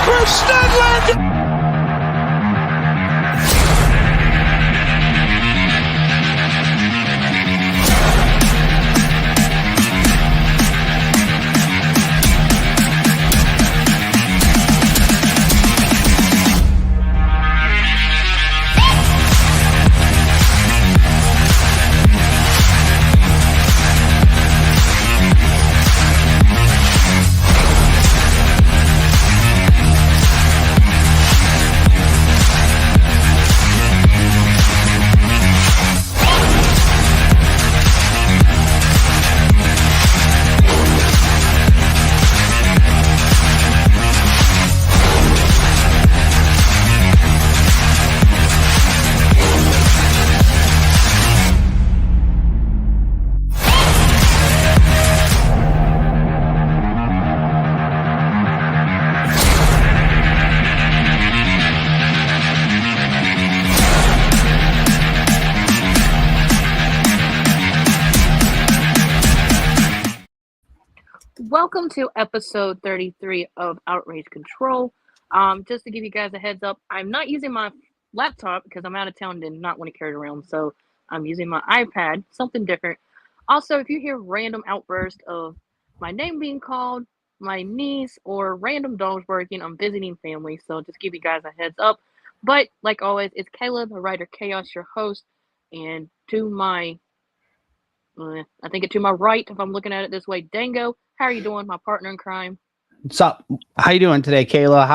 Chris Stenland! Welcome to episode 33 of Outrage Control. Just to give you guys a heads up, I'm not using my laptop because I'm out of town and did not want to carry it around, so I'm using my iPad, something different. Also, if you hear random outbursts of my name being called, my niece, or random dogs barking, I'm visiting family, so just give you guys a heads up. But, like always, it's Kayla, the Writerchaos, your host, and to my right, if I'm looking at it this way, Dango. How are you doing, my partner in crime? What's up? How you doing today, Kayla?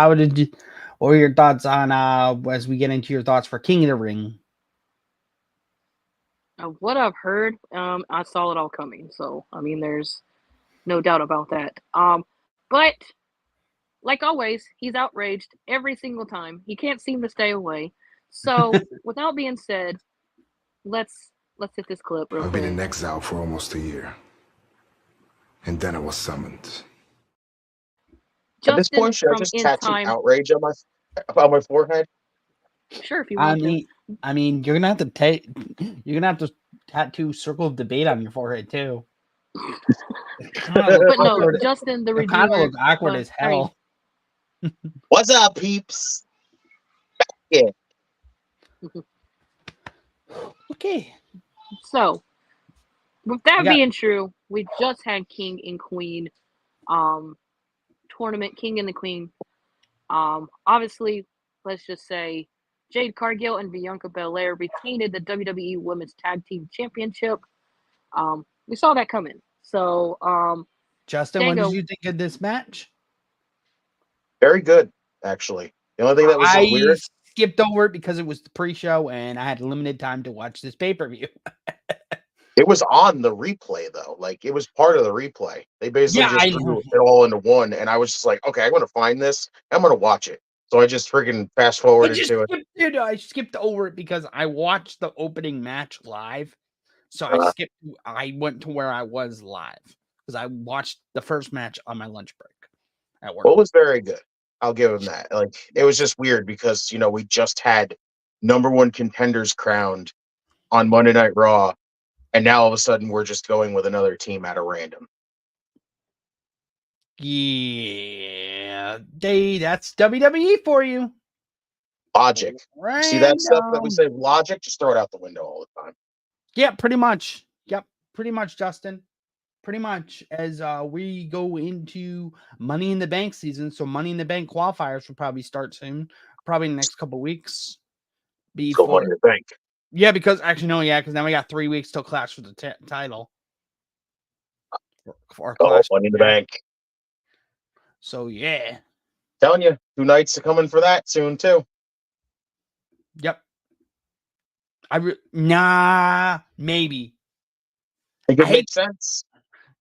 What were your thoughts on as we get into your thoughts for King of the Ring? What I've heard, I saw it all coming. So, I mean, there's no doubt about that. But like always, he's outraged every single time. He can't seem to stay away. So, without being said, let's hit this clip real quick. I've been in exile for almost a year. And then I was summoned. At this point, should I just tattoo outrage on my forehead? Sure, if you want to. I mean, you're gonna have to tattoo Circle of Debate on your forehead too. But no, Justin the Redeemer. Kind of look awkward as hell. What's up, peeps? Yeah. Okay. So, with that being true, we just had King and Queen tournament, King and the Queen. Obviously, let's just say Jade Cargill and Bianca Belair retained the WWE Women's Tag Team Championship. We saw that coming. So, Justin, Dango, what did you think of this match? Very good, actually. The only thing that was so weird, skipped over it because it was the pre-show and I had limited time to watch this pay-per-view. It was on the replay, though. Like, it was part of the replay. They basically just threw it all into one, and I was just like, okay, I'm going to find this. I'm going to watch it. So I just freaking fast-forwarded to it. I skipped over it because I watched the opening match live. So I went to where I was live because I watched the first match on my lunch break at work. Well, it was very good. I'll give him that. Like, it was just weird because, we just had number one contenders crowned on Monday Night Raw. And now all of a sudden we're just going with another team at a random. Yeah, that's WWE for you. Logic. Random. See that stuff that we say logic? Just throw it out the window all the time. Yeah, pretty much. Yep, pretty much, Justin. Pretty much as we go into Money in the Bank season. So Money in the Bank qualifiers will probably start soon. Probably in the next couple of weeks. Go Money in the Bank. Yeah, because now we got 3 weeks till Clash for the title. Money in the Bank. So, yeah. Telling you, 2 nights are coming for that soon, too. Yep. Maybe. Think it makes sense.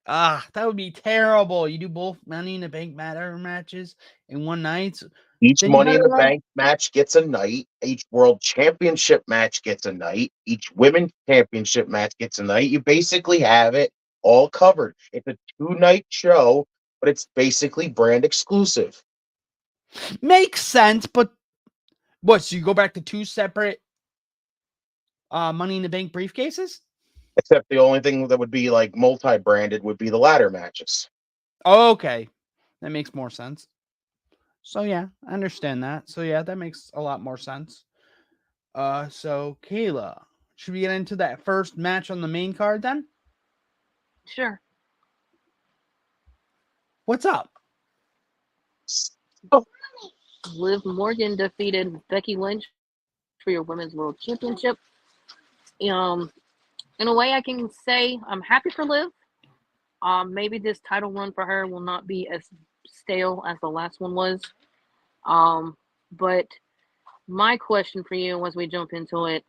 That would be terrible. You do both Money in the Bank matches in one night. Each Money in the Bank match gets a night. Each World Championship match gets a night. Each Women's Championship match gets a night. You basically have it all covered. It's a 2-night show, but it's basically brand exclusive. Makes sense, but what? So you go back to 2 separate Money in the Bank briefcases? Except the only thing that would be like multi-branded would be the ladder matches. Oh, okay. That makes more sense. So yeah, I understand that. So yeah, that makes a lot more sense. So Kayla, should we get into that first match on the main card then? Sure. What's up? Oh, Liv Morgan defeated Becky Lynch for your Women's World Championship. Um, in a way, I can say I'm happy for Liv. Maybe this title run for her will not be as stale as the last one was. But my question for you, as we jump into it,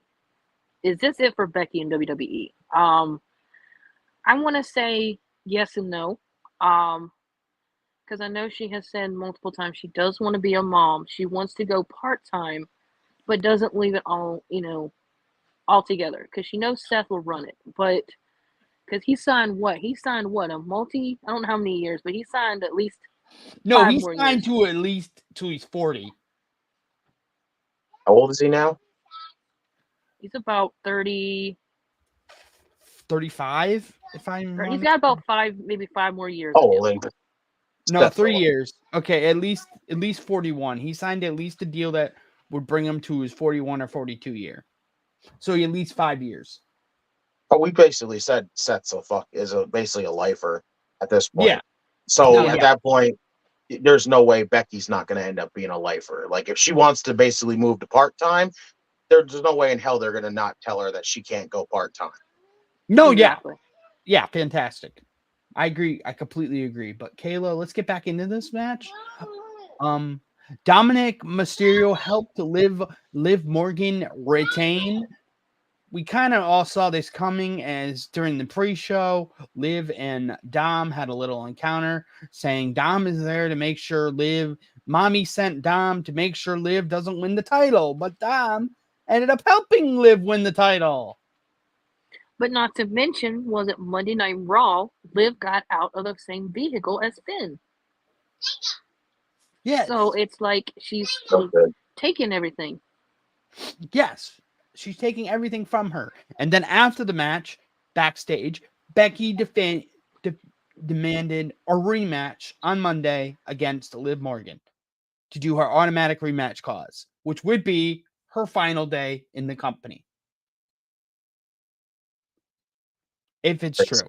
is this it for Becky in WWE? I want to say yes and no. Because I know she has said multiple times she does want to be a mom. She wants to go part-time, but doesn't leave it all, all together. Because she knows Seth will run it. But because he signed what? He signed what? I don't know how many years, but he signed at least No, 5 he's more signed years. to at least till he's 40. how old is he now? He's about 30. 35, if I'm Or he's not got about mistaken. maybe 5 more years. Oh, in well, him. then No, 3 definitely. years. Okay, at least 41. He signed at least a deal that would bring him to his 41 or 42 year. So at least 5 years. Oh, we basically said Seth is basically a lifer at this point. Yeah. So No, at yeah. that point, there's no way Becky's not going to end up being a lifer. Like if she wants to basically move to part time, there's no way in hell they're going to not tell her that she can't go part time. No, Exactly. yeah, fantastic. I agree. I completely agree. But Kayla, let's get back into this match. Dominic Mysterio helped Liv Morgan retain. We kind of all saw this coming as during the pre-show, Liv and Dom had a little encounter saying Dom is there to make sure Mommy sent Dom to make sure Liv doesn't win the title, but Dom ended up helping Liv win the title. But not to mention, was it Monday Night Raw? Liv got out of the same vehicle as Finn. Yes. So it's like she's So good. taking everything. Yes. She's taking everything from her. And then after the match, backstage, Becky demanded a rematch on Monday against Liv Morgan to do her automatic rematch clause, which would be her final day in the company. If it's true.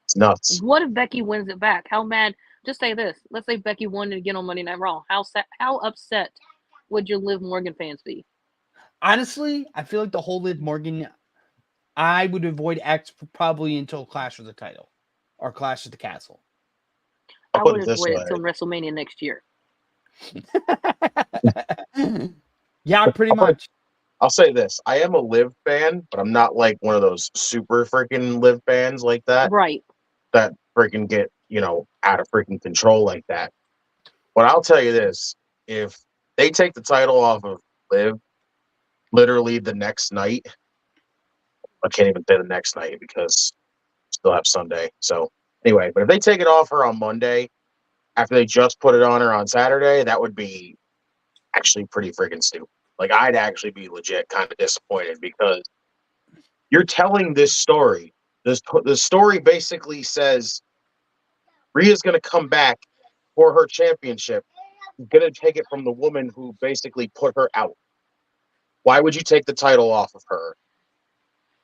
It's nuts. What if Becky wins it back? How mad? Just say this. Let's say Becky won it again on Monday Night Raw. How upset would your Liv Morgan fans be? Honestly, I feel like the whole Liv Morgan, I would avoid X probably until Clash of the Title or Clash of the Castle. I'll I put would it this avoid way. it until WrestleMania next year. Yeah, pretty much. I'll say this. I am a Liv fan, but I'm not like one of those super freaking Liv fans like that Right. freaking get, out of freaking control like that. But I'll tell you this, if they take the title off of Liv literally the next night, I can't even say the next night because we still have Sunday. So anyway, but if they take it off her on Monday after they just put it on her on Saturday, that would be actually pretty freaking stupid. Like I'd actually be legit kind of disappointed because you're telling this story. The story basically says Rhea's going to come back for her championship, going to take it from the woman who basically put her out. Why would you take the title off of her?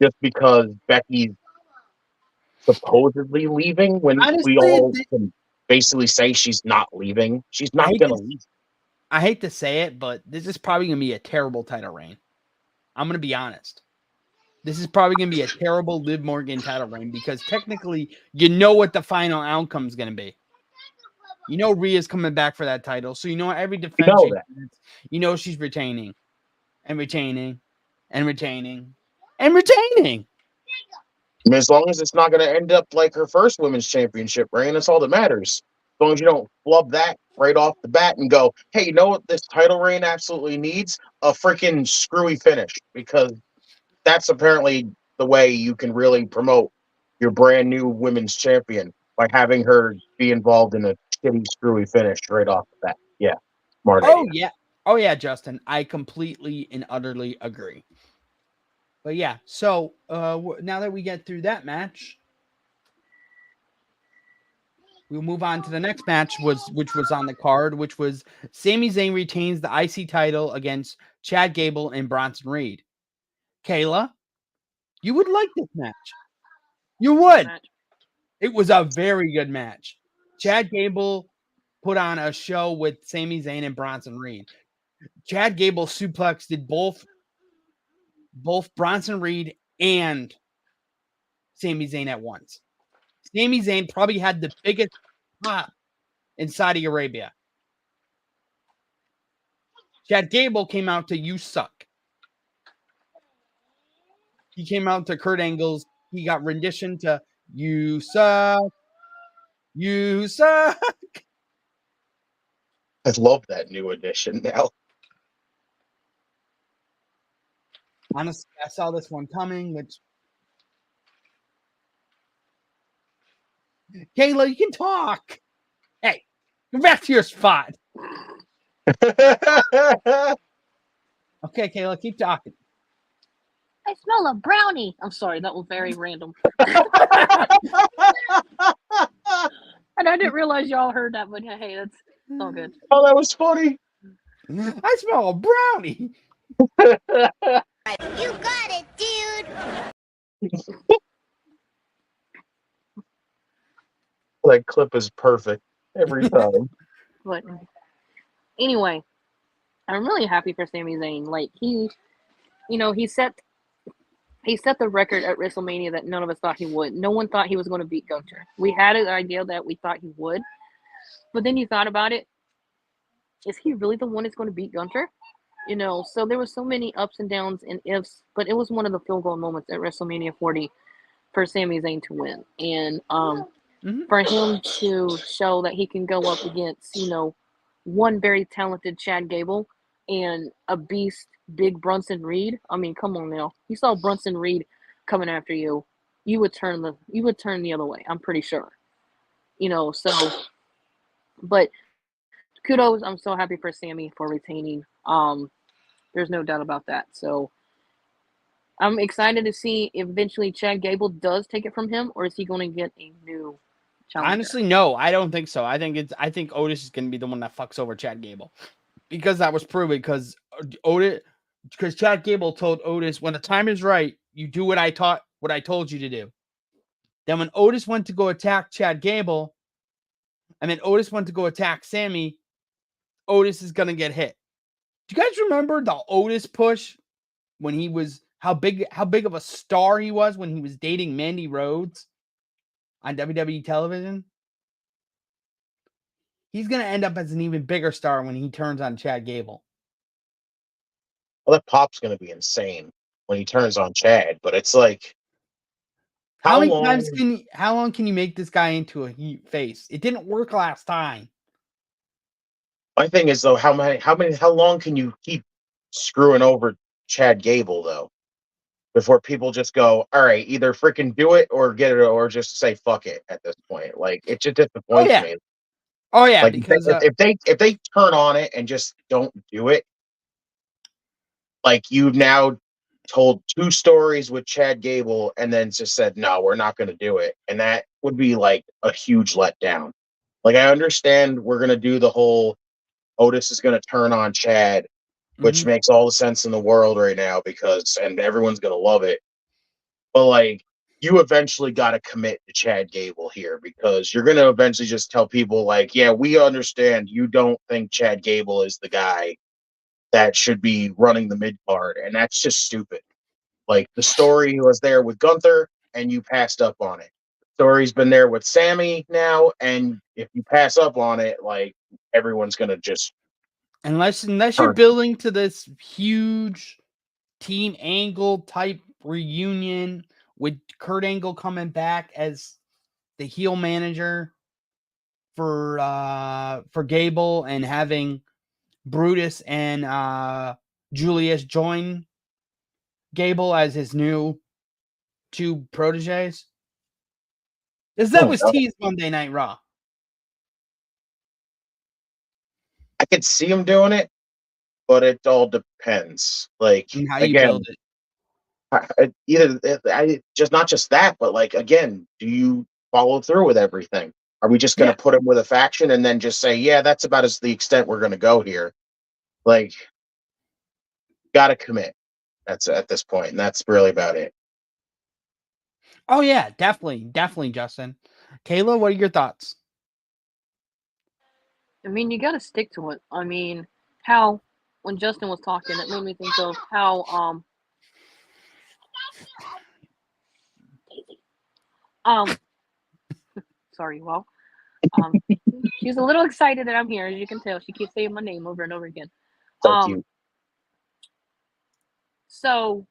Just because Becky's supposedly leaving when we Honestly, all can basically say she's not leaving. She's I not hate going to to, leave. I hate to say it, but this is probably going to be a terrible title reign. I'm going to be honest. This is probably going to be a terrible Liv Morgan title reign because technically you know what the final outcome is going to be. You know Rhea's coming back for that title. So you know every You defense know that. she's retaining and retaining and retaining and retaining. I mean, as long as it's not going to end up like her first women's championship reign, that's all that matters. As long as you don't flub that right off the bat and go, hey, you know what this title reign absolutely needs? A freaking screwy finish. Because that's apparently the way you can really promote your brand new women's champion by having her be involved in a shitty, screwy finish right off the bat. Yeah, smart idea. Yeah. Oh yeah, Justin. I completely and utterly agree. But yeah, so now that we get through that match, We'll move on to the next match, which was on the card, which was Sami Zayn retains the IC title against Chad Gable and Bronson Reed. Kayla, you would like this match. You would. It was a very good match. Chad Gable put on a show with Sami Zayn and Bronson Reed. Chad Gable suplexed both Bronson Reed and Sami Zayn at once. Sami Zayn probably had the biggest pop in Saudi Arabia. Chad Gable came out to "You Suck." He came out to Kurt Angle's. He got rendition to "You Suck. You Suck." I love that new edition now. Honestly, I saw this one coming, which Kayla, you can talk. Hey, go back to your spot. Okay, Kayla, keep talking. I smell a brownie. I'm sorry, that was very random. And I didn't realize y'all heard that, but hey, that's all good. Oh, that was funny. I smell a brownie. You got it, dude. That clip is perfect every time. But anyway, I'm really happy for Sami Zayn. Like he set the record at WrestleMania that none of us thought he would. No one thought he was going to beat Gunther. We had an idea that we thought he would, but then you thought about it. Is he really the one that's going to beat Gunther? So there were so many ups and downs and ifs, but it was one of the field goal moments at WrestleMania 40 for Sami Zayn to win. And for him to show that he can go up against, one very talented Chad Gable and a beast, big Bronson Reed. I mean, come on now. You saw Bronson Reed coming after you, you would turn the other way. I'm pretty sure. But kudos. I'm so happy for Sami for retaining. There's no doubt about that. So I'm excited to see if eventually Chad Gable does take it from him, or is he going to get a new challenger? Honestly, no, I don't think so. I think Otis is going to be the one that fucks over Chad Gable, because that was proven. Because Chad Gable told Otis, when the time is right, you do what I told you to do. Then when Otis went to go attack Chad Gable, and then Otis went to go attack Sami, Otis is going to get hit. Do you guys remember the Otis push when he was how big of a star he was when he was dating Mandy Rhodes on WWE television? He's going to end up as an even bigger star when he turns on Chad Gable. Well, that pop's going to be insane when he turns on Chad, but it's like, how long can you make this guy into a face? It didn't work last time. My thing is though, how long can you keep screwing over Chad Gable though, before people just go, all right, either freaking do it or get it, or just say fuck it at this point? Like, it just disappoints me. Oh yeah, like, because if they turn on it and just don't do it, like, you've now told two stories with Chad Gable and then just said, no, we're not going to do it, and that would be like a huge letdown. Like, I understand we're going to do the whole Otis is going to turn on Chad, which makes all the sense in the world right now, and everyone's going to love it. But like, you eventually got to commit to Chad Gable here, because you're going to eventually just tell people like, yeah, we understand you don't think Chad Gable is the guy that should be running the mid card. And that's just stupid. Like, the story was there with Gunther and you passed up on it. The story's been there with Sami now. And if you pass up on it, like, everyone's going to just, unless you're building to this huge Team Angle type reunion with Kurt Angle coming back as the heel manager for Gable, and having Brutus and Julius join Gable as his new two proteges. That was teased Monday Night Raw. I could see him doing it, but it all depends. Like, and how you build it. Not just that, but like, again, do you follow through with everything? Are we just going to put him with a faction and then just say, yeah, that's about the extent we're going to go here? Like, got to commit. That's at this point, and that's really about it. Oh yeah, definitely, Justin. Kayla, what are your thoughts? I mean, you got to stick to it. I mean, how when Justin was talking, it made me think of how sorry, well, she's a little excited that I'm here, as you can tell. She keeps saying my name over and over again. So cute. So,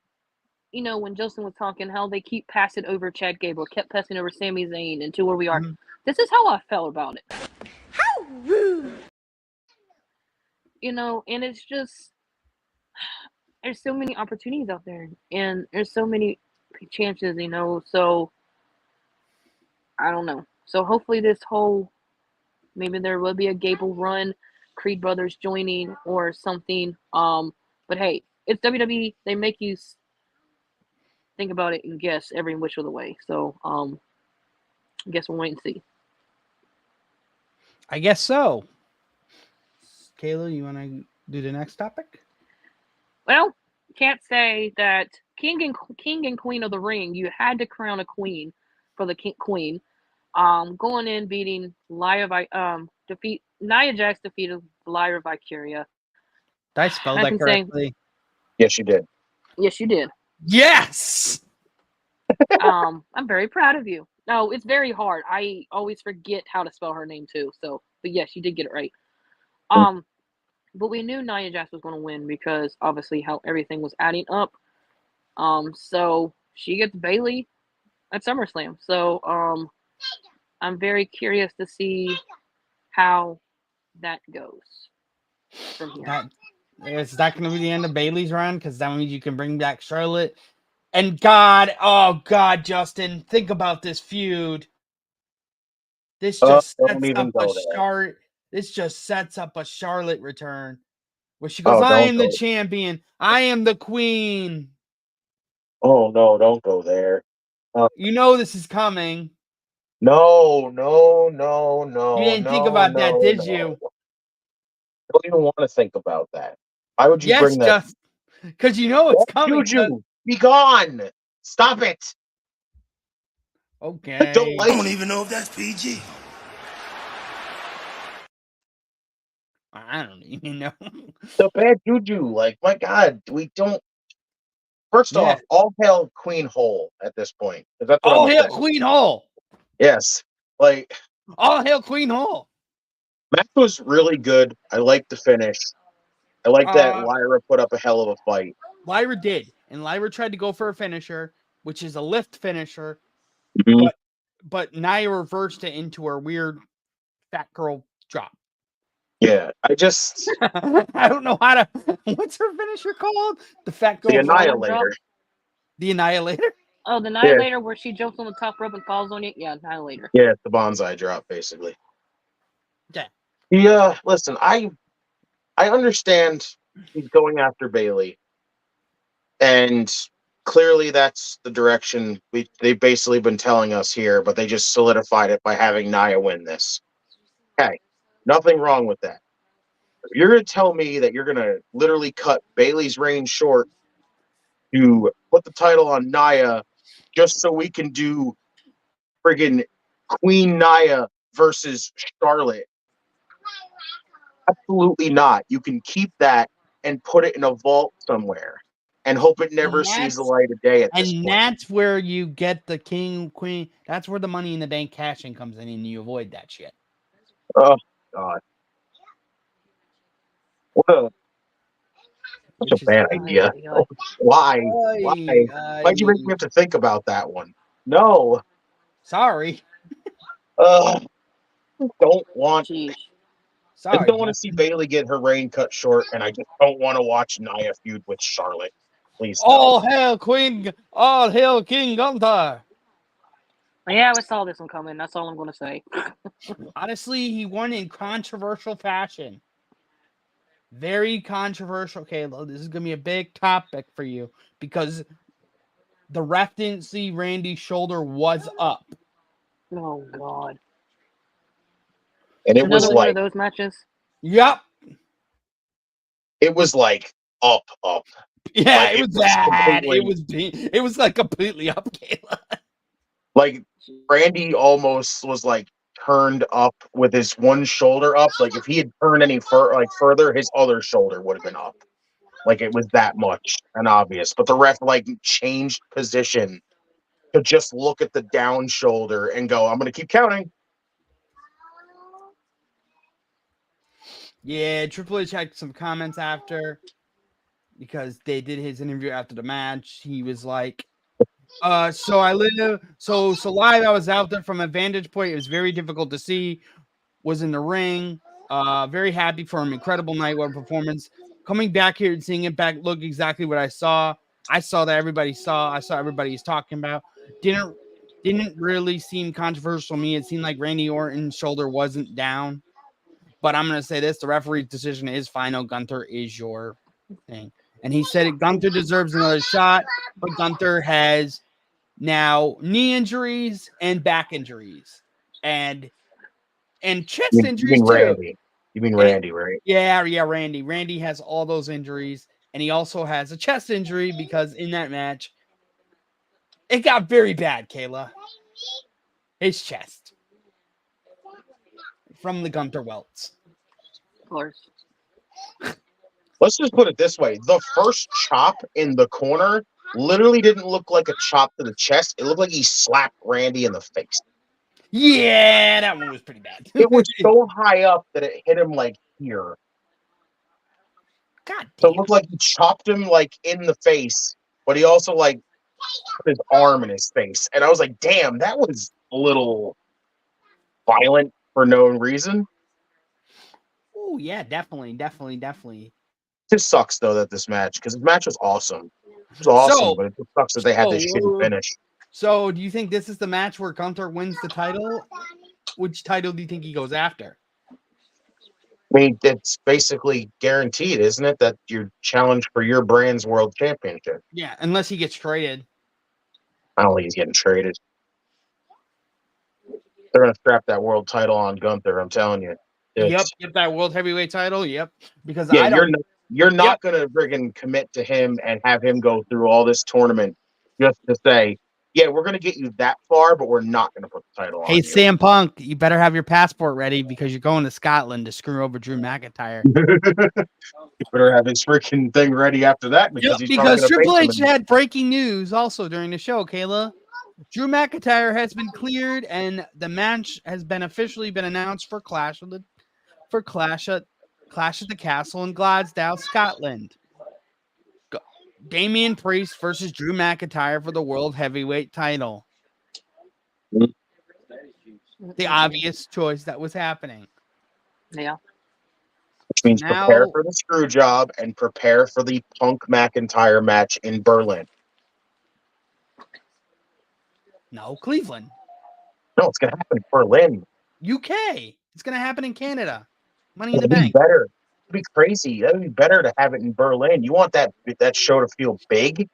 you know, when Justin was talking, how they keep passing over Chad Gable, kept passing over Sami Zayn, and to where we are. Mhm. This is how I felt about it. How rude. You know, and it's just there's so many opportunities out there, and there's so many chances, you know. So I don't know. So hopefully this whole maybe there will be a Gable run, Creed Brothers joining or something. But hey, it's WWE. They make you think about it and guess every which of the way. So I guess we'll wait and see. I guess so. Kayla, you want to do the next topic? Well, can't say that King and Queen of the Ring. You had to crown a queen for the queen. Going in beating Nia Jax defeated Lyra Valkyria. Did I spell I that can say correctly? Yes, you did. yes, you did. Yes. I'm very proud of you. No, it's very hard. I always forget how to spell her name too. So, but yes, you did get it right. But we knew Nia Jax was going to win because obviously how everything was adding up. So she gets Bayley at SummerSlam. So, I'm very curious to see how that goes from here. Is that going to be the end of Bailey's run? Because that means you can bring back Charlotte. And God, oh God, Justin, think about this feud. This just Don't sets even up a go there. This just sets up a Charlotte return, where she goes, Oh, "I don't am the go. champion. I am the queen." Oh no, don't go there. You know this is coming. No. You didn't think about that, did you? I don't even want to think about that. Why would you Yes, bring that? just because you know it's coming. Juju, be gone! Stop it! Okay. I don't like. I don't even know if that's PG. I don't even know. The bad juju. Like, my God, we don't. First off, all hail Queen Hole at this point. That's what All I'm hail saying. Queen Hole. Yes, like All hail Queen Hole. match was really good. I liked the finish. I like that Lyra put up a hell of a fight. Lyra did, and Lyra tried to go for a finisher, which is a lift finisher, Mhm. but Nia reversed it into her weird fat girl drop. Yeah, I just I don't know how to. What's her finisher called? The fat girl the drop? Annihilator. The Annihilator. Oh, the Annihilator where she jumps on the top rope and falls on it. Yeah, Annihilator. Yeah, it's the bonsai drop, basically. Yeah. Yeah, listen, I understand he's going after Bayley, and clearly that's the direction they've basically been telling us here, but they just solidified it by having Nia win this. Okay, nothing wrong with that. If you're going to tell me that you're going to literally cut Bayley's reign short to put the title on Nia just so we can do friggin' Queen Nia versus Charlotte, absolutely not. You can keep that and put it in a vault somewhere and hope it never sees the light of day at this point. And that's where you get the king, queen. That's where the Money in the Bank cashing comes in, and you avoid that shit. Oh, God. Such a bad idea. Why? Why'd you make me have to think about that one? No. Sorry. Don't want. Jeez. I just don't want to see Bayley get her reign cut short, and I just don't want to watch Nia feud with Charlotte. Please, All hail Queen! All hail King Gunther! Yeah, I saw this one coming. That's all I'm going to say. Honestly, he won in controversial fashion. Very controversial. Okay, this is going to be a big topic for you because the ref didn't see Randy's shoulder was up. Oh, God. And it was Another one like of those matches. Yep. it was like up. Yeah, Like, it was it was bad. completely- It was like completely up, Kayla. Like Randy almost was like turned up with his one shoulder up. Like if he had turned any further, his other shoulder would have been up. Like it was that much and obvious. But the ref like changed position to just look at the down shoulder and go, I'm gonna keep counting. Yeah, Triple H had some comments after because they did his interview after the match. He was like, so live I was out there from a vantage point. It was very difficult to see. Was in the ring. Very happy for him. Incredible night, what a performance. Coming back here and seeing it back, look exactly what I saw. I saw that everybody saw. I saw everybody's talking about. Didn't really seem controversial to me. It seemed like Randy Orton's shoulder wasn't down. But I'm gonna say this: the referee's decision is final. Gunther is your thing, and he said Gunther deserves another shot, but Gunther has now knee injuries and back injuries, and chest You injuries mean too. Randy? You mean Randy, right? Yeah, Randy. Randy has all those injuries, and he also has a chest injury because in that match, it got very bad, Kayla. His chest from the Gunther welts. Of course. Let's just put it this way. The first chop in the corner literally didn't look like a chop to the chest. It looked like he slapped Randy in the face. Yeah, that one was pretty bad. It was so high up that it hit him like here. God So damn. it looked like he chopped him like in the face, but he also like put his arm in his face. And I was like, damn, that was a little violent for no reason. Oh yeah, definitely. Just sucks though that this match, because this match was awesome. It was awesome, So- but it just sucks that they had this shitty finish. So, do you think this is the match where Gunther wins the title? Which title do you think he goes after? I mean, it's basically guaranteed, isn't it, that you're challenged for your brand's world championship? Yeah, unless he gets traded. I don't think he's getting traded. They're gonna strap that world title on Gunther. I'm telling you. Yep, get that world heavyweight title. Yep, because Yeah, I don't. you're not gonna friggin' commit to him and have him go through all this tournament just to say, yeah, we're gonna get you that far, but we're not gonna put the title on Hey, you. Sam Punk, you better have your passport ready because you're going to Scotland to screw over Drew McIntyre. You better have his freaking thing ready after that because he's probably Because gonna Triple face H him. had breaking news also during the show, Kayla. Drew McIntyre has been cleared and the match has been officially been announced for Clash at the Castle in Glasgow, Scotland. Damian Priest versus Drew McIntyre for the World Heavyweight title. The obvious choice that was happening. Yeah. Which means Now- prepare for the screw job and prepare for the Punk McIntyre match in Berlin. No, Cleveland. No, it's gonna happen in Berlin. UK. It's going to happen in Canada. Money in the It'd be Bank. better. It'd be crazy. That'd be better to have it in Berlin. You want that show to feel big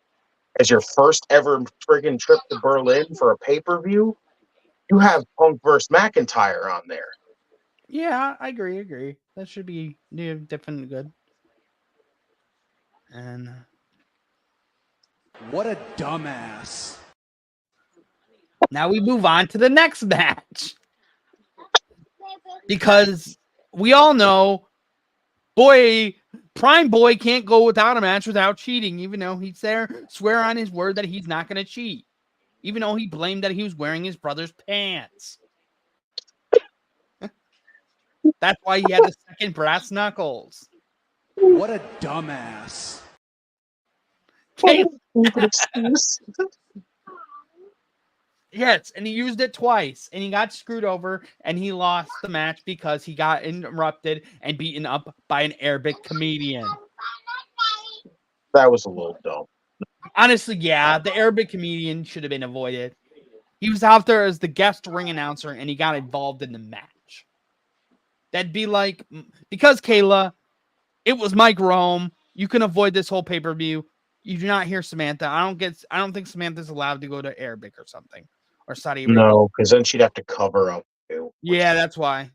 as your first ever friggin' trip to Berlin for a pay-per-view. You have Punk versus McIntyre on there. Yeah, I agree. That should be definitely good. And What a dumbass. now we move on to the next match. Because we all know, Prime Boy can't go without a match without cheating, even though he's there, swear on his word that he's not going to cheat. Even though he blamed that he was wearing his brother's pants. That's why he had the second brass knuckles. What a dumbass. Yes, and he used it twice, and he got screwed over, and he lost the match because he got interrupted and beaten up by an Arabic comedian. That was a little dumb. Honestly, yeah, the Arabic comedian should have been avoided. He was out there as the guest ring announcer, and he got involved in the match. That'd be like, because Kayla, it was Mike Rome. You can avoid this whole pay-per-view. You do not hear Samantha. I don't think Samantha's allowed to go to Arabic or something. Or Saudi Arabia. No, because then she'd have to cover up too. Yeah, that's why.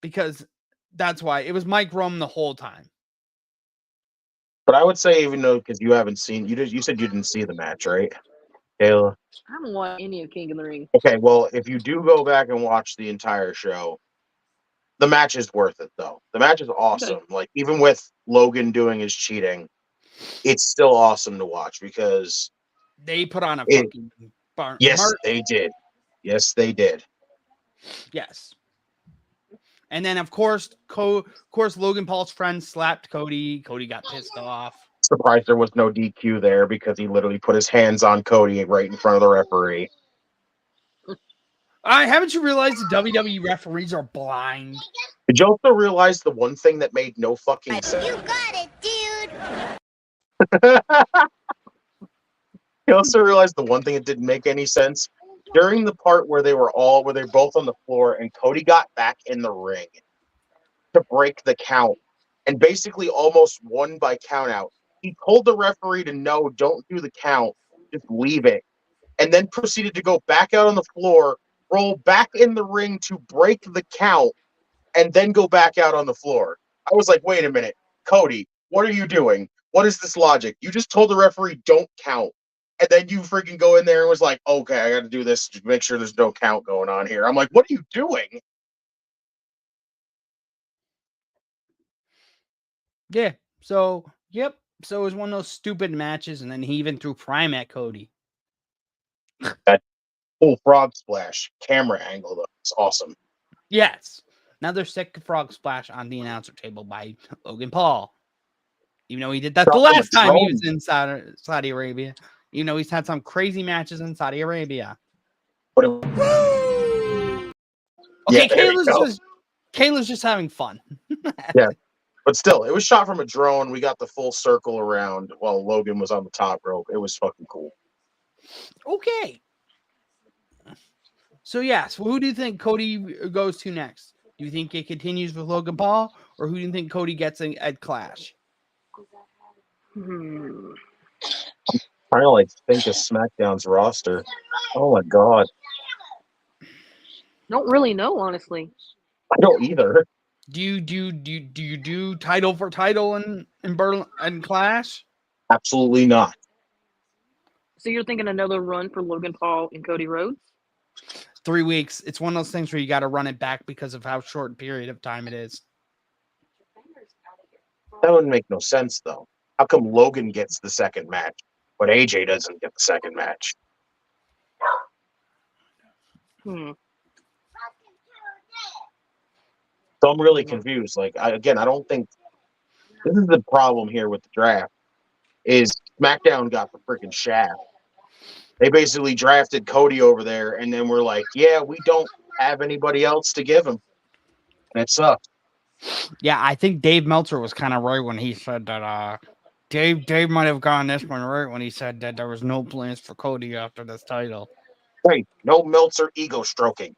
because that's why it was Mike Rome the whole time. But I would say, even though, because you haven't seen, you said you didn't see the match, right, Kayla? I haven't watched any of King of the Ring. Okay, well, if you do go back and watch the entire show, the match is worth it, though. The match is awesome. Okay. Like, even with Logan doing his cheating, it's still awesome to watch because They put on a It- fucking barn. yes, they did. Yes, they did. Yes. And then, of course, Logan Paul's friend slapped Cody. Cody got pissed off. Surprised there was no DQ there because he literally put his hands on Cody right in front of the referee. Haven't you realized the WWE referees are blind? Did you also realize the one thing that made no fucking sense? You got it, dude. You also realized the one thing that didn't make any sense? During the part where they're both on the floor and Cody got back in the ring to break the count and basically almost won by count out. He told the referee to no, don't do the count, just leave it. And then proceeded to go back out on the floor, roll back in the ring to break the count, and then go back out on the floor. I was like, wait a minute, Cody, what are you doing? What is this logic? You just told the referee don't count. And then you freaking go in there and was like, okay, I got to do this to make sure there's no count going on here. I'm like, what are you doing? Yeah. So, yep. So it was one of those stupid matches, and then he even threw Prime at Cody. Full frog splash camera angle, though. It's awesome. Yes. Another sick frog splash on the announcer table by Logan Paul. Even though he did that the Dropping a last time he drone. was in Saudi Arabia. Even though he's had some crazy matches in Saudi Arabia. But Okay, Yeah, there you go. Kayla's just having fun. But still, it was shot from a drone. We got the full circle around while Logan was on the top rope. It was fucking cool. Okay. So, yes, who do you think Cody goes to next? Do you think it continues with Logan Paul, or who do you think Cody gets at Clash? Trying to like think of SmackDown's roster. Oh my god, Don't really know, honestly. I don't either. Do you do title for title in Berlin and Clash? Absolutely not. So you're thinking another run for Logan Paul and Cody Rhodes? 3 weeks. It's one of those things where you got to run it back because of how short period of time it is. That wouldn't make no sense though. How come Logan gets the second match, but AJ doesn't get the second match? So I'm really confused. Like, I don't think this is the problem here with the draft. Is SmackDown got the freaking shaft. They basically drafted Cody over there, and then we're like, yeah, we don't have anybody else to give him. And it sucks. Yeah, I think Dave Meltzer was kind of right when he said that Dave might have gotten this one right when he said that there was no plans for Cody after this title. Hey, no Meltzer ego stroking.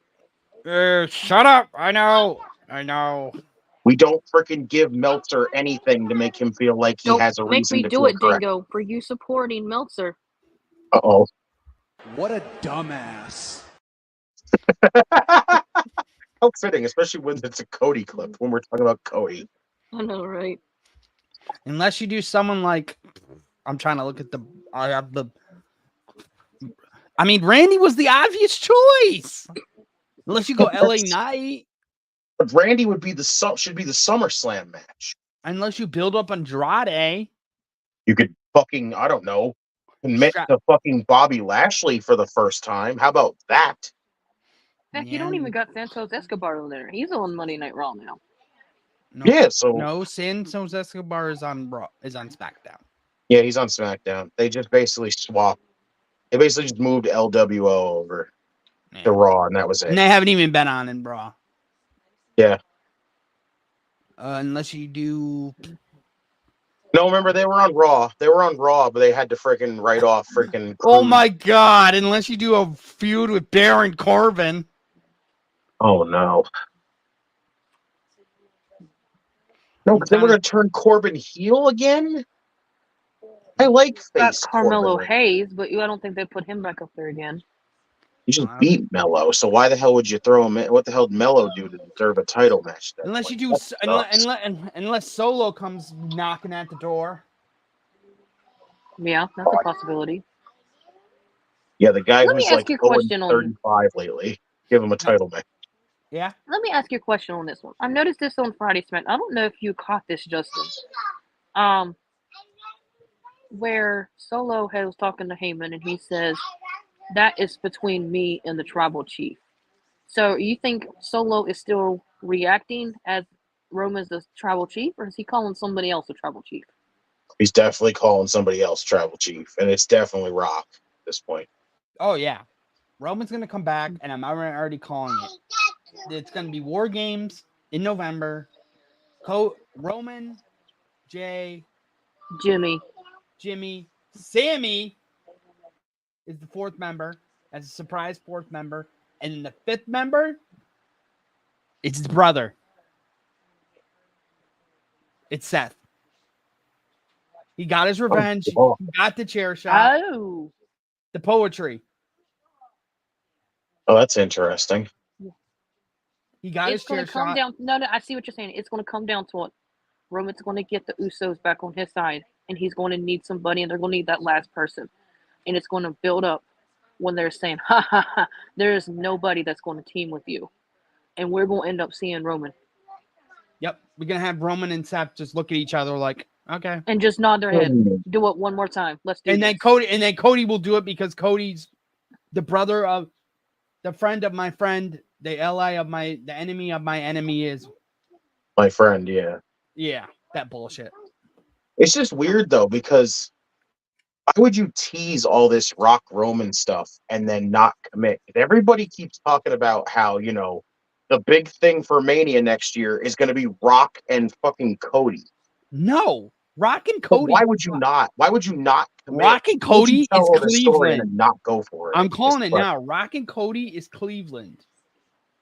Shut up. I know. We don't freaking give Meltzer anything to make him feel like he has a Make reason me to do feel it, correct. Dango, for you supporting Meltzer. Uh-oh. What a dumbass. How fitting, especially when it's a Cody clip, when we're talking about Cody. I know, right? Unless you do someone like, I'm trying to look at I mean, Randy was the obvious choice. Unless you go LA Knight. But Randy should be the SummerSlam match. Unless you build up Andrade. You could fucking, I don't know, commit to fucking Bobby Lashley for the first time. How about that? Heck, you don't even got Santos Escobar over there. He's on Monday Night Raw now. Santos Escobar is on SmackDown. Yeah, he's on SmackDown. They just basically swapped. They basically just moved LWO over to Raw, and that was it. And they haven't even been on in Raw. Yeah. Unless you do. No, remember, they were on Raw. They were on Raw, but they had to freaking write off freaking. Oh my God! Unless you do a feud with Baron Corbin. Oh no. No, because then we're gonna turn Corbin heel again. I like Got face Carmelo Corbin. Hayes, but I don't think they put him back up there again. You just beat Mello, so why the hell would you throw him in? What the hell did Mello do to deserve a title match? Then? Unless Like, you do, unless Solo comes knocking at the door. Yeah, that's a possibility. Yeah, the guy Let me who's ask like you a 0 question on 35 lately. Give him a title match. Yeah. Let me ask you a question on this one. I've noticed this on Friday Smack. I don't know if you caught this, Justin. Where Solo was talking to Heyman and he says that is between me and the tribal chief. So you think Solo is still reacting as Roman's the tribal chief, or is he calling somebody else a tribal chief? He's definitely calling somebody else tribal chief, and it's definitely Rock at this point. Oh yeah, Roman's gonna come back, and I'm already calling it. It's gonna be War Games in November. Roman, Jay, Jimmy, Sammy is the fourth member as a surprise fourth member, and then the fifth member, it's his brother. It's Seth. He got his revenge. Oh. He got the chair shot. Oh, The poetry. Oh, that's interesting. He got it's his going chair to come shot. down. No, I see what you're saying. It's going to come down to it. Roman's going to get the Usos back on his side, and he's going to need somebody, and they're going to need that last person. And it's going to build up when they're saying, ha, ha, ha, there's nobody that's going to team with you. And we're going to end up seeing Roman. Yep. We're going to have Roman and Seth just look at each other like, okay. And just nod their head. Do it one more time. Let's do and this. Then Cody will do it because Cody's the brother of the friend of my friend, the ally of the enemy of my enemy is my friend. Yeah, that bullshit. It's just weird though, because why would you tease all this Rock Roman stuff and then not commit? Everybody keeps talking about how, the big thing for Mania next year is going to be Rock and fucking Cody. No, Rock and Cody. But why would you not? Why would you not commit? Rock and Cody is Cleveland. And not go for it. I'm calling it now. Rock and Cody is Cleveland.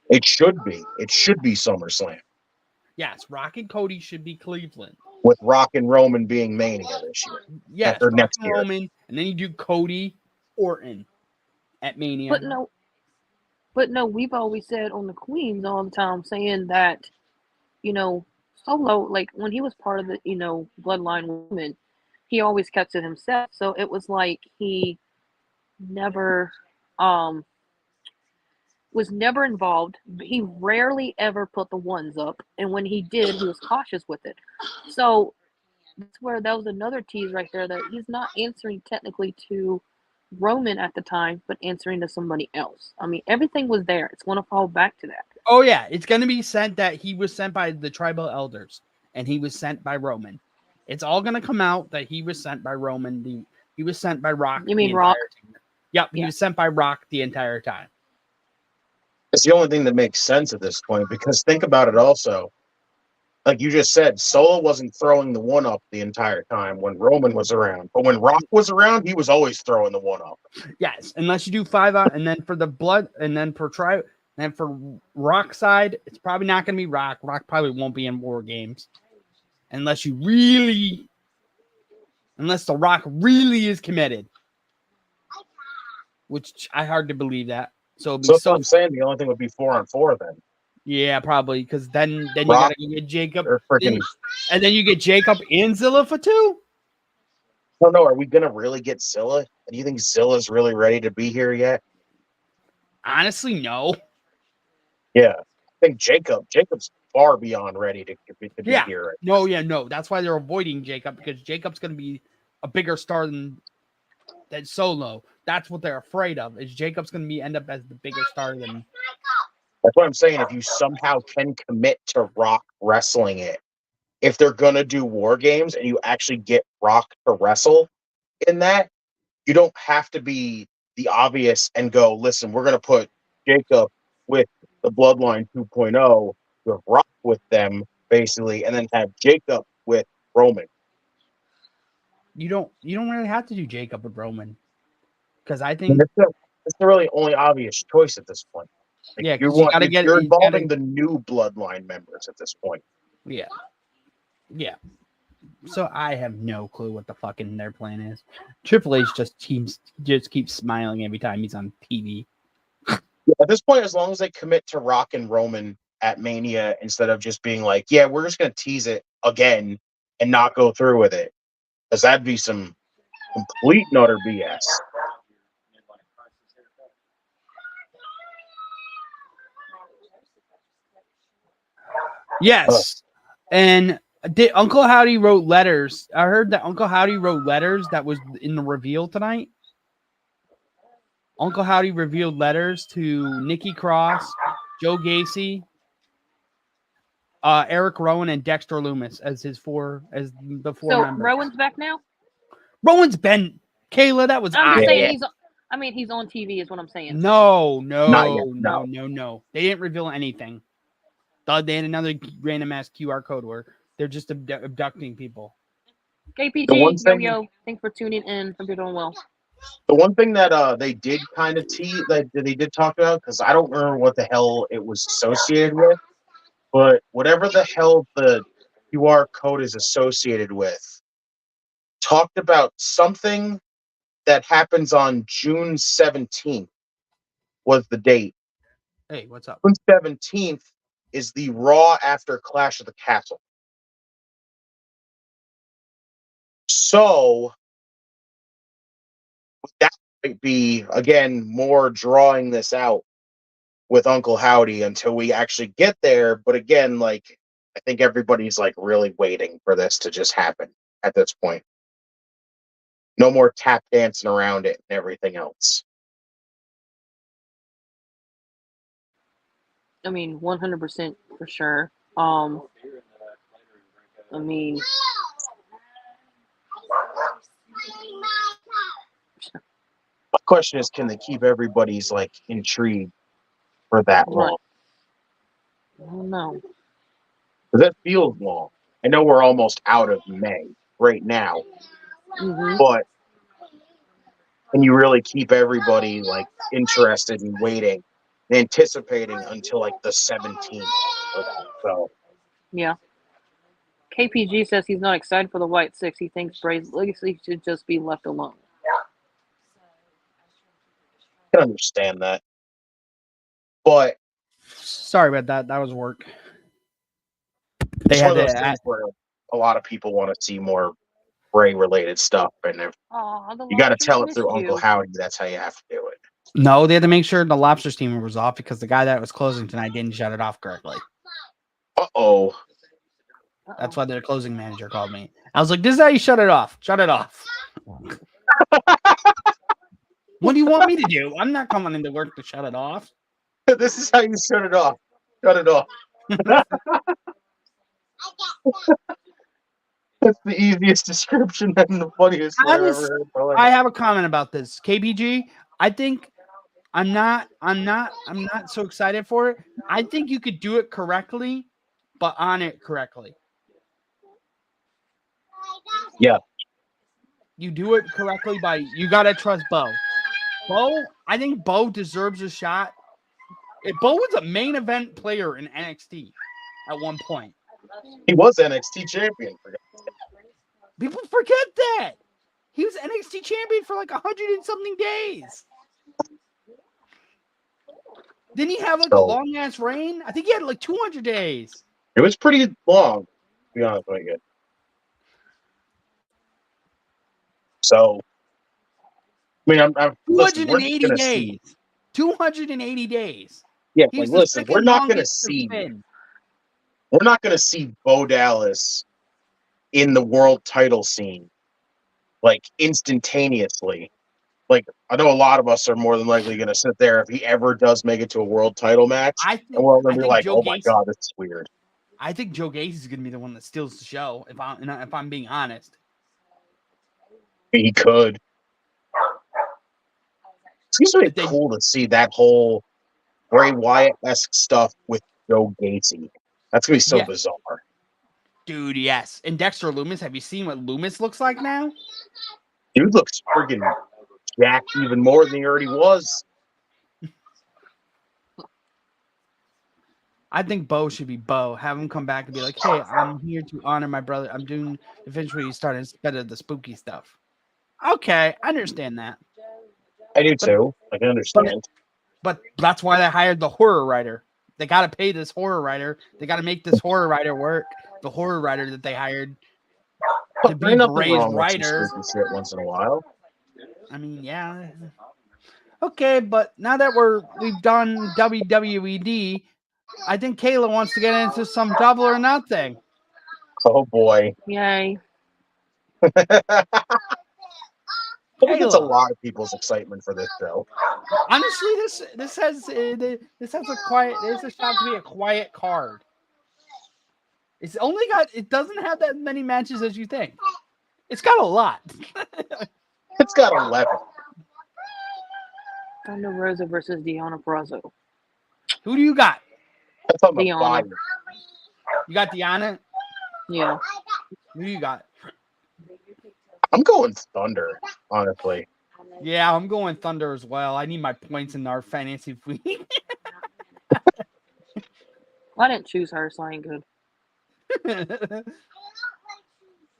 It should be. It should be SummerSlam. Yes, Rock and Cody should be Cleveland. With Rock and Roman being Mania this year. Yes, or Rock next and year. Roman, and then you do Cody Orton at Mania. But no, we've always said on the Queens all the time, saying that, Solo, like when he was part of the, Bloodline Women, he always kept it himself. So it was like he never was never involved. He rarely ever put the ones up, and when he did, he was cautious with it. So that's where that was another tease right there, that he's not answering technically to Roman at the time, but answering to somebody else. I mean, everything was there. It's going to fall back to that. Oh yeah, it's going to be sent that he was sent by the tribal elders, and he was sent by Roman. It's all going to come out that he was sent by Roman. He was sent by Rock. You mean Rock? Yep, he was sent by Rock the entire time. It's the only thing that makes sense at this point, because think about it also. Like you just said, Solo wasn't throwing the one up the entire time when Roman was around. But when Rock was around, he was always throwing the one up. Yes, unless you do 5 out, and then for the blood, and then for and for Rock side, it's probably not going to be Rock. Rock probably won't be in War Games. Unless the Rock really is committed. Which I hard to believe that. So that's what I'm saying. The only thing would be 4-on-4 then. Yeah, probably, because then you Rock, gotta get Jacob, and then you get Jacob and Zilla for 2. I don't know. Are we gonna really get Zilla? Do you think Zilla's really ready to be here yet? Honestly, no. Yeah, I think Jacob's far beyond ready to be here. Right now. No. That's why they're avoiding Jacob, because Jacob's gonna be a bigger star than Solo. That's what they're afraid of. Is Jacob's gonna end up as the bigger star than. That's what I'm saying. If you somehow can commit to Rock wrestling it, if they're going to do War Games and you actually get Rock to wrestle in that, you don't have to be the obvious and go, listen, we're going to put Jacob with the Bloodline 2.0, with Rock with them, basically, and then have Jacob with Roman. You don't really have to do Jacob with Roman. Because I think it's the really only obvious choice at this point. Like, you're involving the new Bloodline members at this point. Yeah. So I have no clue what the fucking their plan is. Triple H just keeps smiling every time he's on TV. At this point, as long as they commit to Rock and Roman at Mania instead of just being like, yeah, we're just going to tease it again and not go through with it, because that'd be some complete and utter BS. Yes. And Uncle Howdy wrote letters. I heard that Uncle Howdy wrote letters that was in the reveal tonight. Uncle Howdy revealed letters to Nikki Cross, Joe Gacy, Eric Rowan, and Dexter Loomis as the four So members. Rowan's back now? Rowan's been Kayla. That was I'm just saying Yeah. he's on TV is what I'm saying. No. They didn't reveal anything. Thought they had another random ass QR code where they're just abducting people. KPG, yo, thanks for tuning in. Hope you're doing well. The one thing that they did kind of tease, that they did talk about, because I don't remember what the hell it was associated with, but whatever the hell the QR code is associated with, talked about something that happens on June 17th was the date. Hey, what's up? June 17th is the Raw after Clash of the Castle. So that might be, again, more drawing this out with Uncle Howdy until we actually get there. But again, like, I think everybody's like really waiting for this to just happen at this point. No more tap dancing around it and everything else. I mean, 100% for sure. I mean, The question is, can they keep everybody's like intrigue for that long? I don't know. Because that feels long. I know we're almost out of May right now, but can you really keep everybody like interested and waiting, anticipating until like the 17th? So Yeah. KPG says he's not excited for the White Six. He thinks Bray's legacy should just be left alone. I can understand that. But Sorry about that. That was work. They it's had one of those to things where a lot of people want to see more Bray-related stuff, and if you got to tell it through Uncle Howdy, that's how you have to do it. No, they had to make sure the lobster steamer was off because the guy that was closing tonight didn't shut it off correctly. Uh-oh. That's why their closing manager called me. I was like, this is how you shut it off. Shut it off. What do you want me to do? I'm not coming into work to shut it off. This is how you shut it off. Shut it off. That's the easiest description and the funniest thing I've ever heard in my life. I have a comment about this. KBG, I think I'm not so excited for it. I think you could do it correctly, but on it correctly. Yeah. You do it correctly you gotta trust Bo. I think Bo deserves a shot. If Bo was a main event player in NXT at one point. He was NXT champion. People forget that. He was NXT champion for like 100 and something days. Didn't he have like a long ass reign? I think he had like 200 days. It was pretty long, to be honest with you. So, I mean, I'm 280 days. 280 days. Yeah, like listen, we're not going to see Bo Dallas in the world title scene like instantaneously. Like, I know a lot of us are more than likely going to sit there if he ever does make it to a world title match, and we're going to be like, "Oh my god, this is weird." I think Joe Gacy is going to be the one that steals the show. If I'm being honest, he could. It's going to be cool to see that whole Bray Wyatt-esque stuff with Joe Gacy. That's going to be so bizarre. Dude, yes. And Dexter Loomis, have you seen what Loomis looks like now? Dude looks friggin' jacked even more than he already was. I think Bo should be Bo. Have him come back and be like, hey, I'm here to honor my brother. I'm doing eventually starting instead of the spooky stuff. Okay, I understand that. I do too. I can understand. But that's why they hired the horror writer. They got to pay this horror writer. They got to make this horror writer work. The horror writer that they hired to be There's nothing Bray's wrong with some writer. spooky shit once in a while. I mean, yeah. Okay, but now that we've done WWED, I think Kayla wants to get into some Double or Nothing. Oh boy. Yay. I think it's a Kayla. lot of people's excitement for this show. Honestly, this has a quiet. This is shot to be a quiet card. It doesn't have that many matches as you think. It's got a lot. It's got 11. Thunder Rosa versus Deonna Purrazzo. Who do you got? That's on the Deonna. fire. You got Deonna? Yeah. Who do you got? I'm going Thunder, honestly. Yeah, I'm going Thunder as well. I need my points in our fantasy week. I didn't choose her, so I ain't good.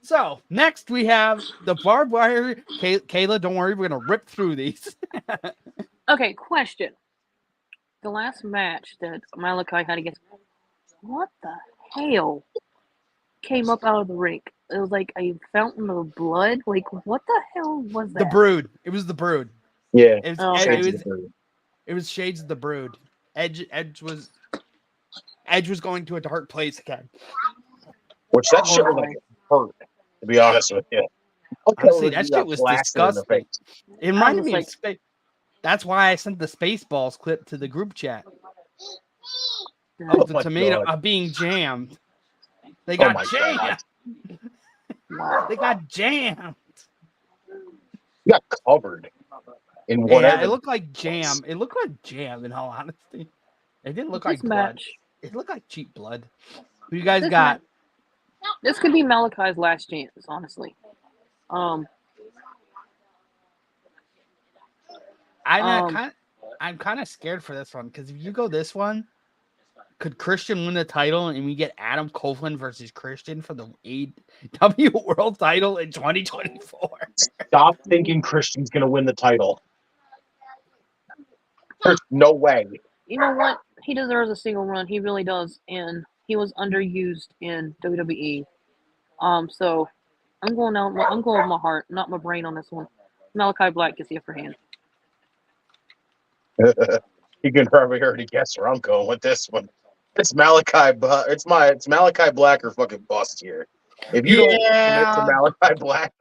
So, next we have the barbed wire. Kayla, don't worry, we're going to rip through these. Okay, question. The last match that Malachi had against, what the hell came up out of the ring? It was like a fountain of blood. Like, what the hell was that? The Brood. It was the Brood. Yeah. It was, Oh, okay. it was Shades of the Brood. Edge was going to a dark place again. Which that shit was like hurt, to be honest with you. Honestly, that shit was blasted in the disgusting. face. It reminded was me like- of space. That's why I sent the Spaceballs clip to the group chat of the my tomato God. being jammed. They Oh got my jammed. God. Wow. They got jammed. You got covered in Yeah, whatever. it looked like jam. It looked like jam, in all honesty. It didn't look This like blood. match. It looked like cheap blood. Who you guys This got? This could be Malachi's last chance, honestly. I'm kind of scared for this one because if you go this one, could Christian win the title and we get Adam Copeland versus Christian for the AEW World Title in 2024? Stop thinking Christian's going to win the title. There's no way. You know what? He deserves a single run. He really does, and he was underused in WWE. So I'm going out. I'm going with my heart, not my brain on this one. Malachi Black gets the upper hand. You can probably already guess where I'm going with this one. It's Malachi. It's Malachi Black or fucking bust here. If you don't commit to Malachi Black,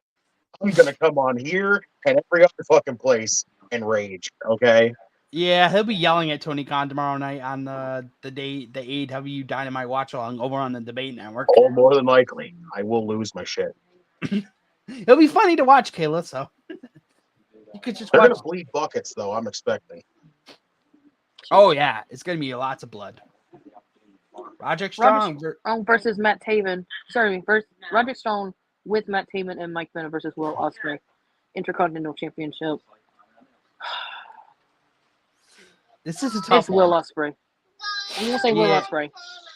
I'm gonna come on here and every other fucking place and rage. Okay. Yeah, he'll be yelling at Tony Khan tomorrow night on the AEW Dynamite Watch Along over on the Debate Network. Oh, more than likely, I will lose my shit. It'll be funny to watch, Kayla. So you could just They're watch. gonna bleed buckets, though. I'm expecting. Oh yeah, it's gonna be lots of blood. Roderick Strong. Versus Matt Taven. Sorry, first Roderick Strong with Matt Taven and Mike Bennett versus Will Ospreay, Intercontinental Championship. This is a tough It's Will one. Ospreay. I'm gonna say Will Yeah. Ospreay,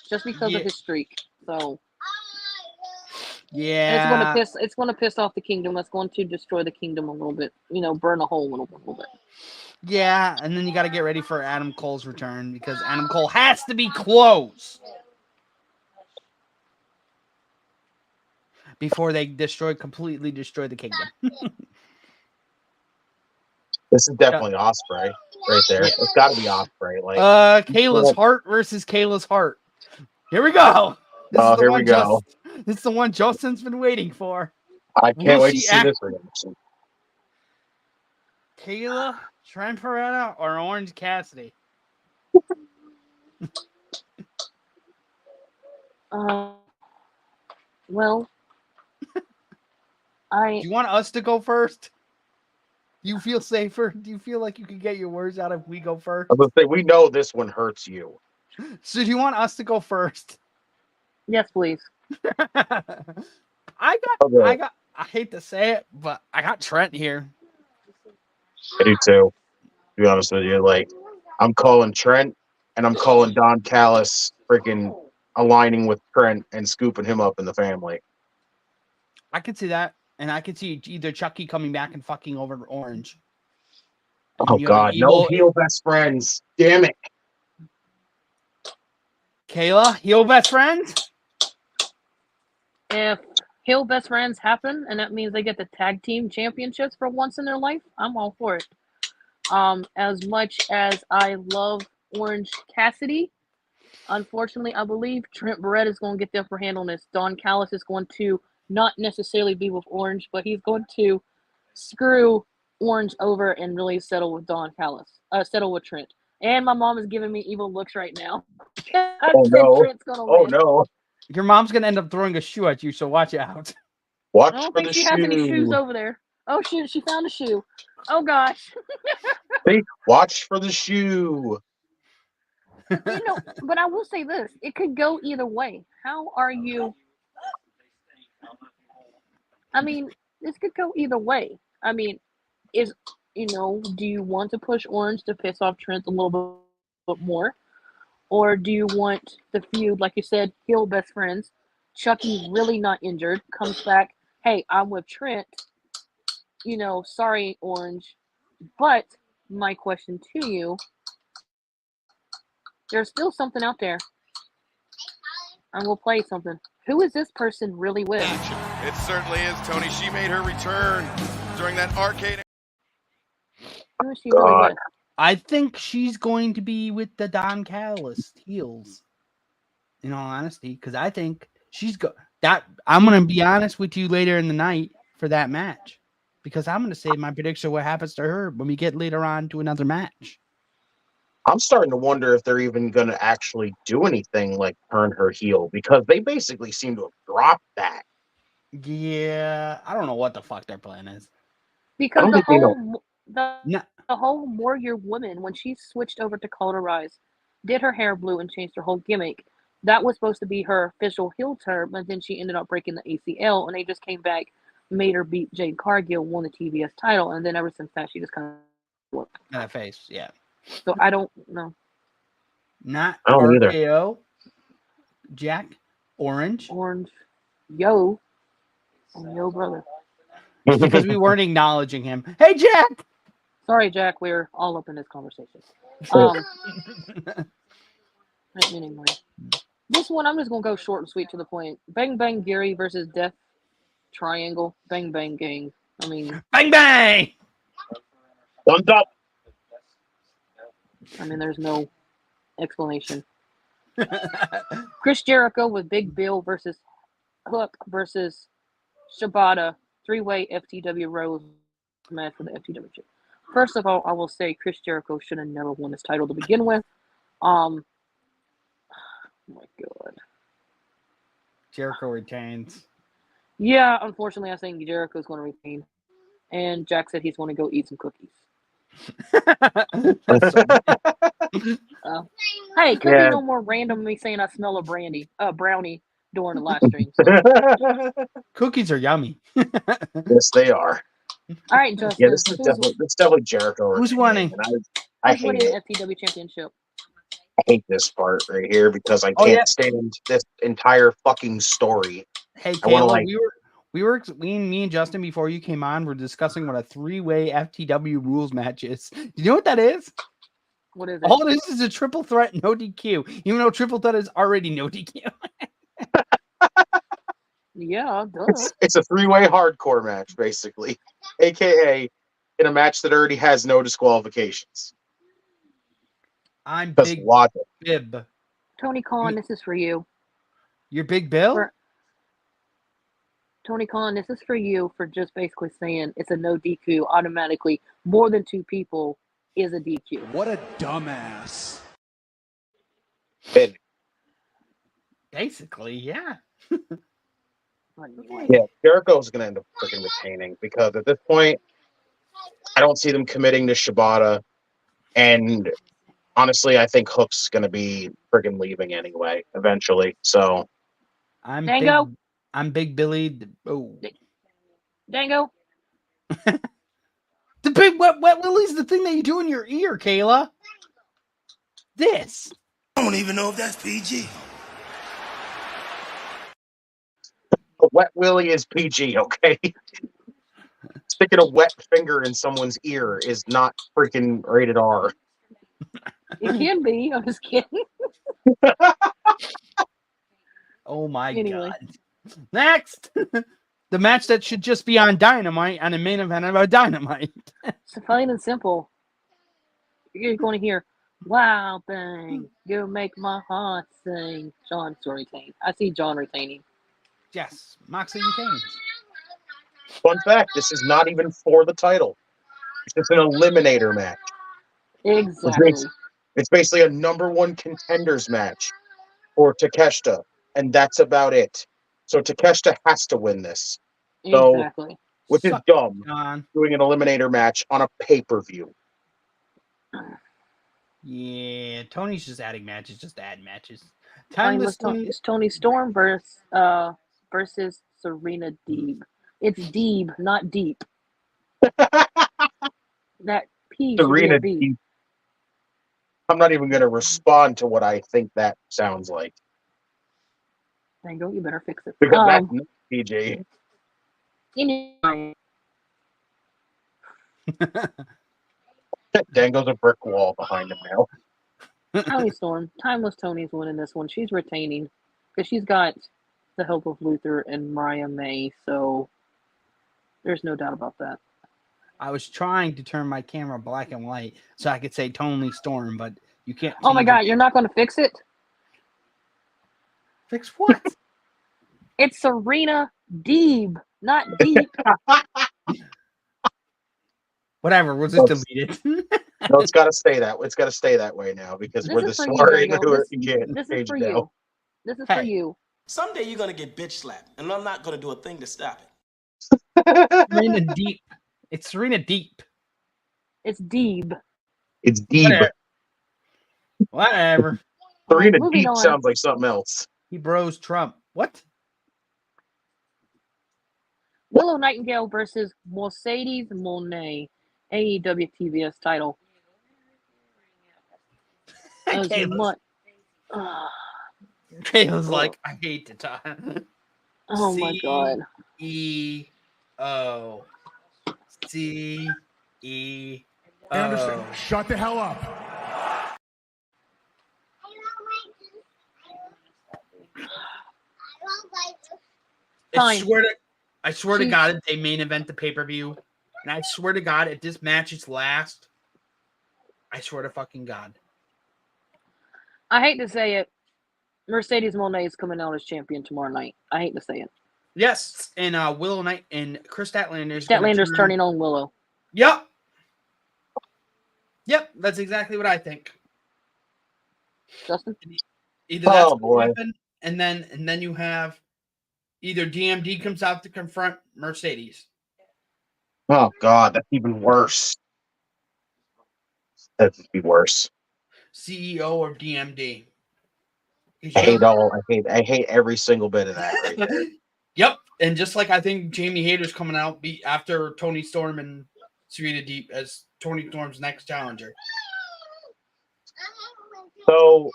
just because Yeah. of his streak. So Yeah. it's gonna piss off the Kingdom. That's going to destroy the Kingdom a little bit. Burn a hole a little bit. Yeah, and then you got to get ready for Adam Cole's return because Adam Cole has to be close before they completely destroy the Kingdom. This is definitely Ospreay right there. Yeah. It's got to be Ospreay. Like, Kayla's heart versus Kayla's heart. Here we go. here we go. This is the one Justin's been waiting for. I can't Will wait to she see act- this reaction. Kayla, Trent Beretta, or Orange Cassidy? Well, Do you want us to go first? Do you feel safer? Do you feel like you can get your words out if we go first? I was gonna say, we know this one hurts you. So do you want us to go first? yes, please. I hate to say it, but I got Trent here. I do too. To be honest with you, like, I'm calling Trent and I'm calling Don Callis freaking aligning with Trent and scooping him up in the family. I could see that. And I could see either Chucky coming back and fucking over Orange. Oh you have God, no heel best friends. Damn it. Kayla, heel best friends? If heel best friends happen, and that means they get the tag team championships for once in their life, I'm all for it. As much as I love Orange Cassidy, unfortunately, I believe Trent Barrett is going to get the upper hand on this. Don Callis is going to not necessarily be with Orange, but he's going to screw Orange over and really settle with settle with Trent. And my mom is giving me evil looks right now. I Oh said no. Trent's going to Oh win. no. Your mom's going to end up throwing a shoe at you, so watch out. Watch I don't for think the she has any shoes shoe. over there. Oh, shoot, she found a shoe. Oh, gosh. See? Watch for the shoe. But I will say this. It could go either way. How are you? I mean, this could go either way. I mean, do you want to push Orange to piss off Trent a little bit more? Or do you want the feud, like you said, heel best friends? Chucky's really not injured, comes back, hey, I'm with Trent. Sorry, Orange. But my question to you, there's still something out there. I will play something. Who is this person really with? It certainly is, Tony. She made her return during that arcade. Who is she really with? I think she's going to be with the Don Callis heels. In all honesty, because I think I'm going to be honest with you later in the night for that match, because I'm going to say my prediction what happens to her when we get later on to another match. I'm starting to wonder if they're even going to actually do anything like turn her heel, because they basically seem to have dropped that. Yeah, I don't know what the fuck their plan is. Because the whole Warrior Woman, when she switched over to Color Rise, did her hair blue and changed her whole gimmick. That was supposed to be her official heel turn, but then she ended up breaking the ACL, and they just came back, made her beat Jade Cargill, won the TBS title, and then ever since that, she just kind of looked. That face, yeah. So I don't know. Not I don't RKO. either. Jack, Orange, Yo, and Yo brother. Because we weren't acknowledging him. Hey, Jack. Sorry, Jack. We're all up in this conversation. Anyway, this one I'm just gonna go short and sweet to the point. Bang Bang Gary versus Death Triangle. Bang Bang Gang. I mean, bang bang. Thumbs up. I mean, there's no explanation. Chris Jericho with Big Bill versus Hook versus Shibata. 3-way FTW Rose match for the FTW chip. First of all, I will say Chris Jericho should have never won this title to begin with. Oh my God. Jericho retains. Yeah, unfortunately, I think Jericho's going to retain. And Jack said he's going to go eat some cookies. Hey, could be no more random me saying I smell a brownie during the live stream. So. Cookies are yummy. Yes, they are. All right, Justin. Yeah, this is definitely Jericho. Who's winning? I hate it. FTW Championship. I hate this part right here because I can't stand this entire fucking story. Hey, Kayla, me and Justin, before you came on, were discussing what a 3-way FTW rules match is. Do you know what that is? What is it? All this is a triple threat, no DQ. Even though triple threat is already no DQ. Yeah, duh. It's a 3-way hardcore match, basically. AKA in a match that already has no disqualifications. I'm Big Bib. Tony Khan, this is for you. You're Big Bill? Tony Khan, this is for you for just basically saying it's a no DQ automatically. More than 2 people is a DQ. What a dumbass. Basically, yeah. Yeah, Jericho's going to end up freaking retaining because at this point, I don't see them committing to Shibata. And honestly, I think Hook's going to be freaking leaving anyway, eventually. So I'm Dango? I'm Big Billy. Oh. Dango? The big wet Willie's the thing that you do in your ear, Kayla. This. I don't even know if that's PG. Wet Willie is PG, okay? Sticking a wet finger in someone's ear is not freaking rated R. It can be. I'm just kidding. Oh my Anyway. god. Next, the match that should just be on Dynamite and a main event of a Dynamite. It's plain and simple. You're going to hear "Wow thing, you make my heart sing." John's retaining. I see John retaining. Yes, Moxley retains. Fun fact: this is not even for the title. It's just an eliminator match. Exactly. It's basically a number one contenders match for Takeshita, and that's about it. So Takeshita has to win this. So, Exactly. which is Suck dumb, on. doing an eliminator match on a pay-per-view. Yeah, Tony's just adding matches, just add matches. Timeless Tony Storm versus Serena Deeb. It's Deeb, not Deep. That P should be Serena a B. Deeb. I'm not even going to respond to what I think that sounds like. Dango, you better fix it. Because that's not PG. Anyway, Dango's a brick wall behind him now. Tony Storm. Timeless Tony's winning this one. She's retaining because she's got the help of Luther and Mariah May, so there's no doubt about that. I was trying to turn my camera black and white so I could say Tony Storm, but you can't. Oh my change god, it. you're not going to fix it? Fix what? It's Serena Deeb, not Deep. Whatever, we'll just delete it. No, it's got to stay that. It's got to stay that way now because we're the is for you, smart Dango. into it. This is for you. This is for you. Someday you're gonna get bitch slapped, and I'm not gonna do a thing to stop it. Serena Deep. It's Serena Deep. It's Deeb. It's Deeb. Whatever. Serena Moving Deep on. sounds like something else. He bros Trump. What? Willow Nightingale versus Mercedes Moné, AEW TBS title. Kayla's like, I hate to talk. Oh my god. CEO. CEO. Anderson, shut the hell up. I Fine. swear to God, if they main event the pay-per-view, and I swear to God, if this match is last, I swear to fucking God. I hate to say it. Mercedes Moné is coming out as champion tomorrow night. I hate to say it. Yes, and Willow Knight and Chris Statlander's turning on Willow. Yep. Yep, that's exactly what I think. Justin? Either that's Oh, boy. happen, and then you have either DMD comes out to confront Mercedes. Oh God, that's even worse. That'd be worse. CEO or DMD. I hate every single bit of that. Right there. Yep, and just like I think Jamie Hayter's coming out after Tony Storm and Serena Deep as Tony Storm's next challenger. So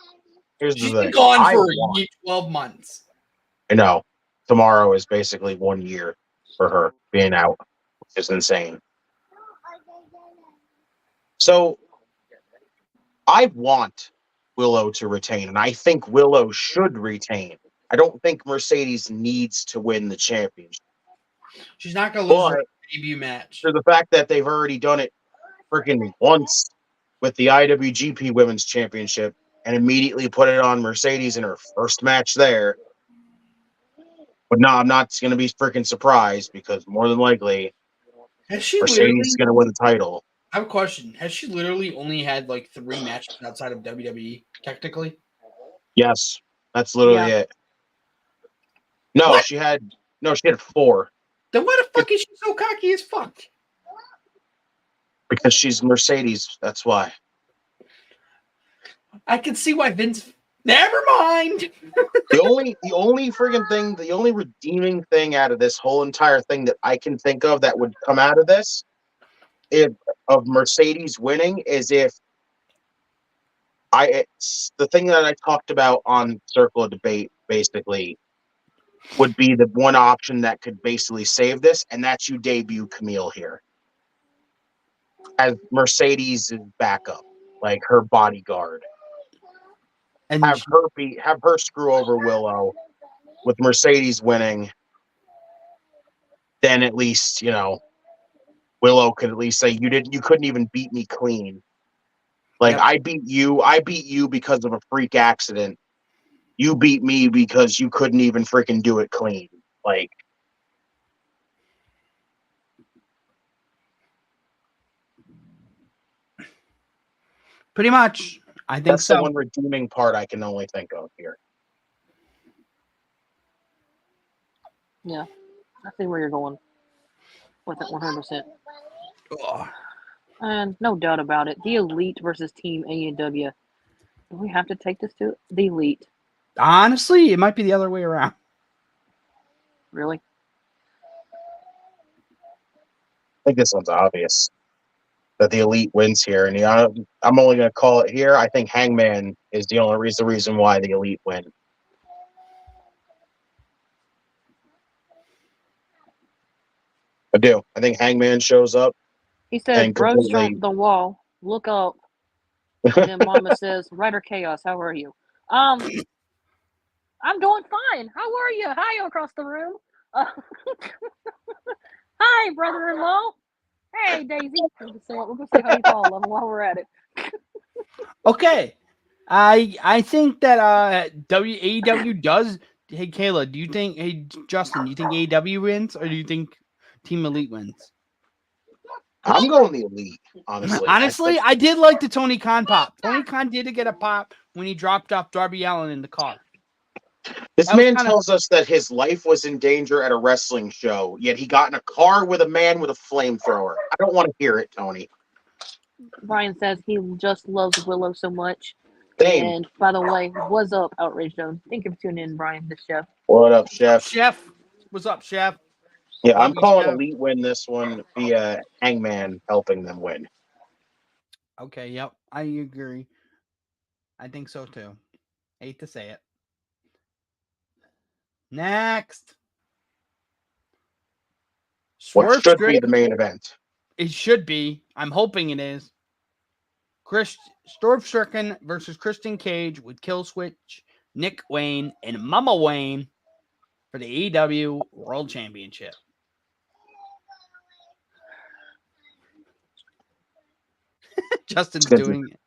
here's She's the been thing. gone for 12 months. I know. Tomorrow is basically 1 year for her being out, which is insane. So I want Willow to retain, and I think Willow should retain. I don't think Mercedes needs to win the championship. She's not going to lose her debut match. For the fact that they've already done it freaking once with the IWGP Women's Championship and immediately put it on Mercedes in her first match there. But no, I'm not going to be freaking surprised because more than likely Mercedes is going to win the title. I have a question. Has she literally only had like 3 matches outside of WWE, technically? Yes, that's literally it. No, What? she had 4. Then why the fuck is she so cocky as fuck? Because she's Mercedes, that's why. I can see why Vince. Never mind. The only friggin' thing, the only redeeming thing out of this whole entire thing that I can think of that would come out of this, of Mercedes winning, is if it's the thing that I talked about on Circle of Debate, basically, would be the one option that could basically save this, and that's you debut Camille here as Mercedes' backup, like her bodyguard. And Have her screw over Willow with Mercedes winning. Then at least, Willow could at least say you couldn't even beat me clean. Like, Yep. I beat you because of a freak accident. You beat me because you couldn't even freaking do it clean. Like, pretty much, I think that's the so. one redeeming part I can only think of here. Yeah, I see where you're going with it 100%. Ugh. And no doubt about it, the Elite versus Team AEW. Do we have to take this to the Elite? Honestly, it might be the other way around. Really? I think this one's obvious that the Elite wins here, and I'm only going to call it here. I think Hangman is the only reason why the Elite win. I do. I think Hangman shows up. He says, And bro, completely- stomp the wall, look up. And then Mama says, Writerchaos, how are you? I'm doing fine. How are you? Hi, across the room. Hi, brother-in-law. Hey, Daisy. We're gonna see how you fall on while we're at it. Okay. I think that AEW does. Hey, Kayla, do you think? Hey, Justin, do you think AEW wins, or do you think Team Elite wins? I'm going the Elite, honestly. Honestly, I did like the Tony Khan pop. Tony Khan did get a pop when he dropped off Darby Allin in the car. This That was man kinda- tells us that his life was in danger at a wrestling show, yet he got in a car with a man with a flamethrower. I don't want to hear it, Tony. Brian says he just loves Willow so much. Same. And by the way, what's up, Outrage Zone? Thank you for tuning in, Brian, the chef. What up, Chef? Chef, what's up, Chef? Yeah, I'm Love you, calling Chef. Elite win this one via Hangman helping them win. Okay, yep, I agree. I think so too. Hate to say it. Next. What Swerve should be Strickland. the main event. It should be. I'm hoping it is. Swerve Strickland versus Christian Cage with Killswitch, Nick Wayne, and Mama Wayne for the AEW World Championship. Justin's doing it.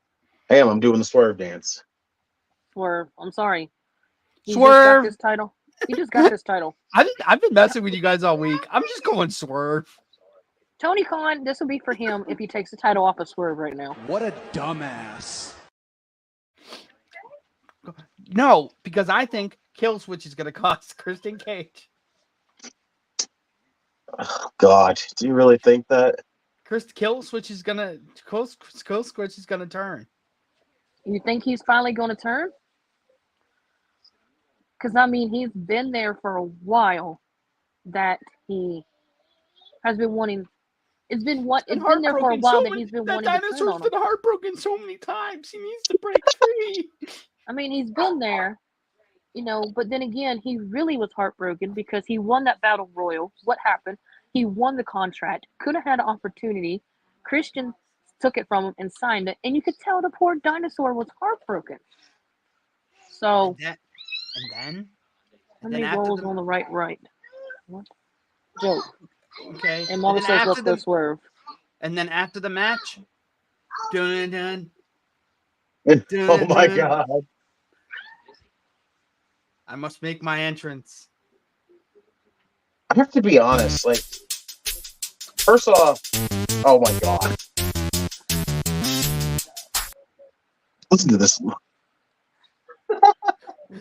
Hey, I'm doing the swerve dance. Swerve, I'm sorry. He Swerve. just got this title. He just got this title. I've been messing with you guys all week. I'm just going Swerve. Tony Khan, this will be for him if he takes the title off of Swerve right now. What a dumbass. No, because I think Killswitch is going to cost Christian Cage. Oh, God, do you really think that? Killswitch is gonna turn. You think he's finally going to turn? Because, I mean, he's been there for a while that he has been wanting. It's been there for a while that he's been wanting to turn dinosaur's on him. been heartbroken so many times. He needs to break free. I mean, he's been there, but then again, he really was heartbroken because he won that battle royal. What happened? He won the contract, could have had an opportunity. Christian took it from him and signed it, and you could tell the poor dinosaur was heartbroken. So, and how then many after rolls the- on the right? What? Joke. okay. And Mama then says, after let's go the- Swerve. And then after the match, dun. Oh my God. I must make my entrance. I have to be honest. Like, first off, oh my God. Listen to this.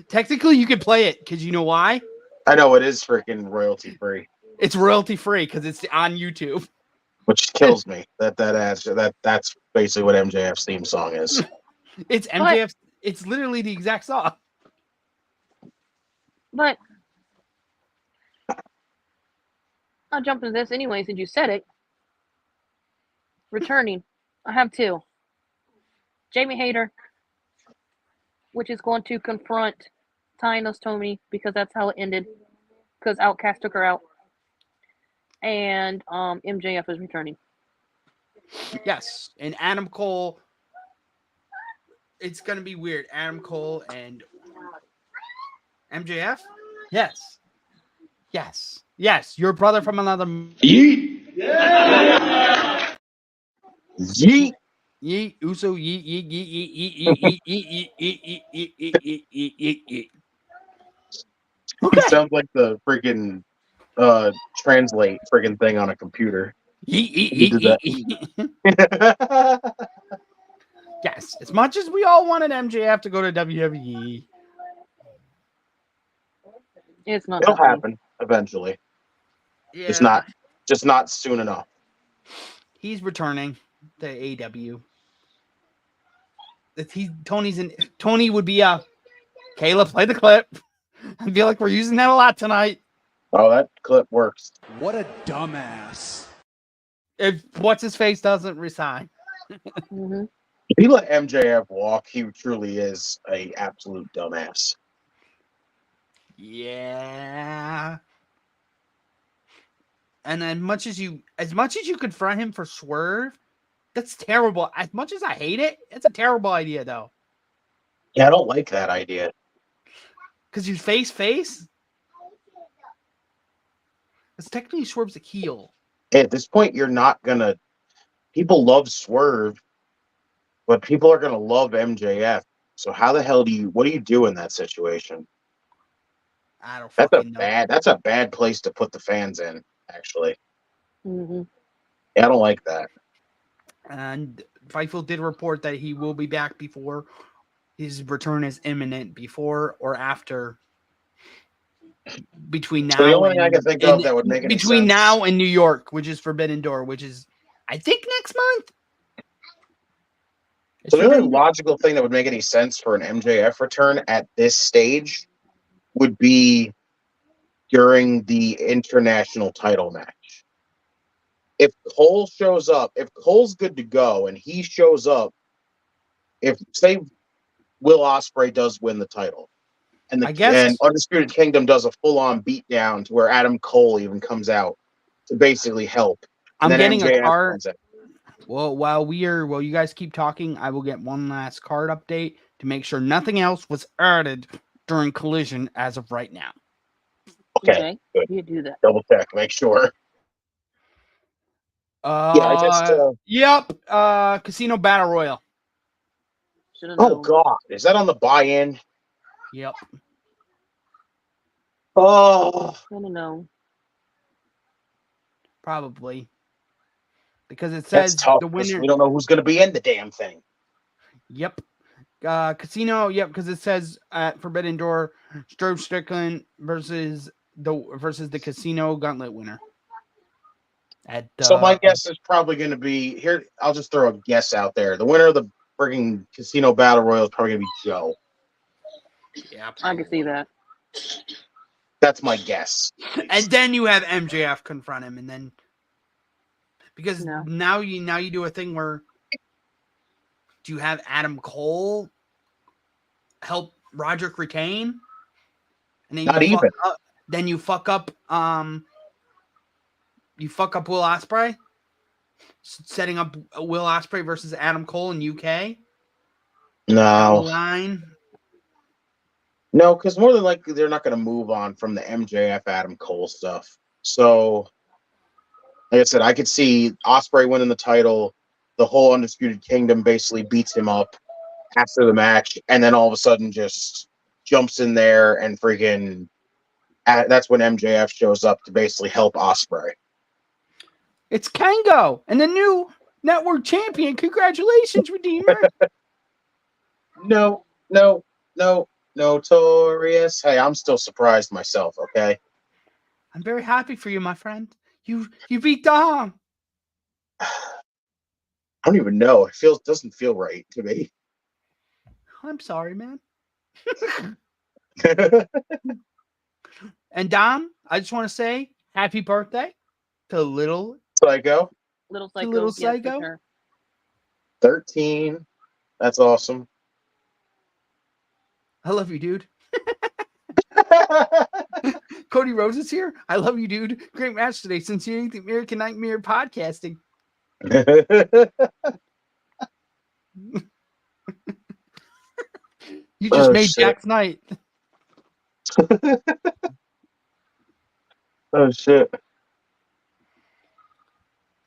Technically, you could play it because you know why? I know it is freaking royalty free, It's royalty free because it's on YouTube. which kills me. That's basically what MJF's theme song is. It's MJF. It's literally the exact song. But I'll jump into this anyway since you said it. Returning, I have two. Jamie Hayter, which is going to confront Tiny Tony because that's how it ended because Outcast took her out. And MJF is returning. Yes, and Adam Cole. It's gonna be weird. Adam Cole and MJF. Yes. Your brother from another. Yeet. Yeet. Uso. Yeet. Okay. It sounds like the freaking translate friggin' thing on a computer. Yes. As much as we all wanted MJF to go to WWE, It's not. It'll happen eventually. yeah, Just not soon enough. he's returning to AEW. Tony would be Kayla, play the clip. I feel like we're using that a lot tonight. Oh, that clip works. What a dumbass. If what's his face doesn't resign. Mm-hmm. If he let MJF walk, he truly is a absolute dumbass. Yeah. And as much as you confront him for Swerve, that's terrible. As much as I hate it, it's a terrible idea though. Yeah, I don't like that idea. Because you face. It's technically Swerve's a heel. At this point, you're not gonna. People love Swerve, but people are gonna love MJF. So how the hell what do you do in that situation? I don't That's fucking know. That's a bad place to put the fans in, actually. Mm-hmm. Yeah, I don't like that. And Fightful did report that he will be back before his return is imminent, before or after. Between now, So the only thing I can think of that would make any between sense. now and New York, which is Forbidden Door, which is I think next month. So the only logical thing that would make any sense for an MJF return at this stage would be during the international title match. If Cole shows up, if Cole's good to go and he shows up, if say Will Ospreay does win the title, and and Undisputed Kingdom does a full-on beatdown to where Adam Cole even comes out to basically help. I'm getting MJF a card. comes out. Well, while you guys keep talking, I will get one last card update to make sure nothing else was added during Collision as of right now. Okay, good. You do that. Double check, make sure. Casino Battle Royal. Oh God, is that on the buy-in? Yep. Oh, I don't know. Probably. Because it says that's tough, the winner. We don't know who's going to be in the damn thing. Yep. Casino. Yep. Because it says at Forbidden Door, Strobe Strickland versus the Casino Gauntlet winner. So my guess is probably going to be here. I'll just throw a guess out there. The winner of the frigging Casino Battle Royal is probably going to be Joe. Yeah, I can see that. That's my guess. And then you have MJF confront him, and then because now you do a thing where do you have Adam Cole help Roderick retain? And then then you fuck up Will Ospreay, setting up Will Ospreay versus Adam Cole in UK. No, because more than likely they're not going to move on from the MJF Adam Cole stuff. So, like I said, I could see Ospreay winning the title. The whole Undisputed Kingdom basically beats him up after the match, and then all of a sudden just jumps in there and freaking. That's when MJF shows up to basically help Ospreay. It's Kango and the new network champion. Congratulations, Redeemer. No. Notorious. Hey, I'm still surprised myself, okay? I'm very happy for you, my friend. You beat Dom. I don't even know. It doesn't feel right to me. I'm sorry, man. And Dom, I just want to say happy birthday to Little Psycho. Little Psycho. Little Psycho. Yes, 13. That's awesome. I love you, dude. Cody Rose is here. I love you, dude. Great match today. Sincerely, the American Nightmare Podcasting. You just made shit. Jack's night. Oh shit.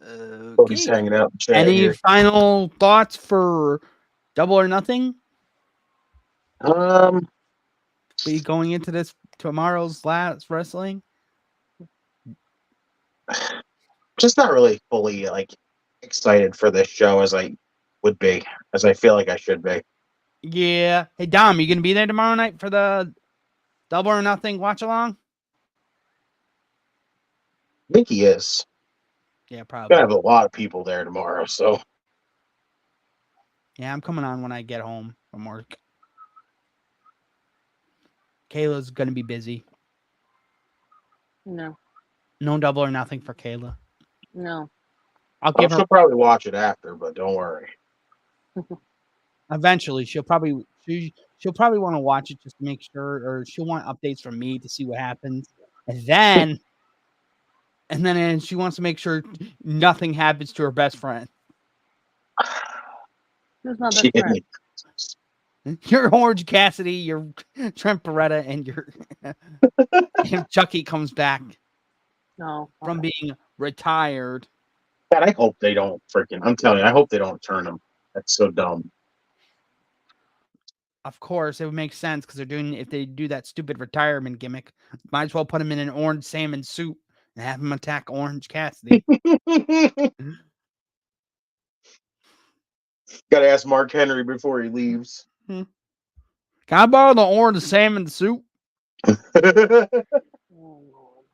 Cody's Okay. hanging out in the chat Any here. final thoughts for Double or Nothing? Be going into this tomorrow's last wrestling? Just not really fully like excited for this show as I would be, as I feel like I should be. Yeah. Hey, Dom, you going to be there tomorrow night for the Double or Nothing watch along? I think he is. Yeah, Gonna probably. have a lot of people there tomorrow, so Yeah, I'm coming on when I get home from work. Kayla's going to be busy. No, No Double or Nothing for Kayla. no. I'll give her she'll probably watch it after, but don't worry. eventually. She'll probably want to watch it just to make sure, or she'll want updates from me to see what happens. And then she wants to make sure nothing happens to her best friend. Who's my best friend? Your Orange Cassidy, your Trent Beretta, and your if Chucky comes back No. from being retired. God, I hope they don't freaking. I'm telling you, I hope they don't turn him. That's so dumb. Of course, it would make sense because if they do that stupid retirement gimmick, might as well put him in an orange salmon suit and have him attack Orange Cassidy. Gotta ask Mark Henry before he leaves. Can I borrow the orange salmon suit? Oh, Lord.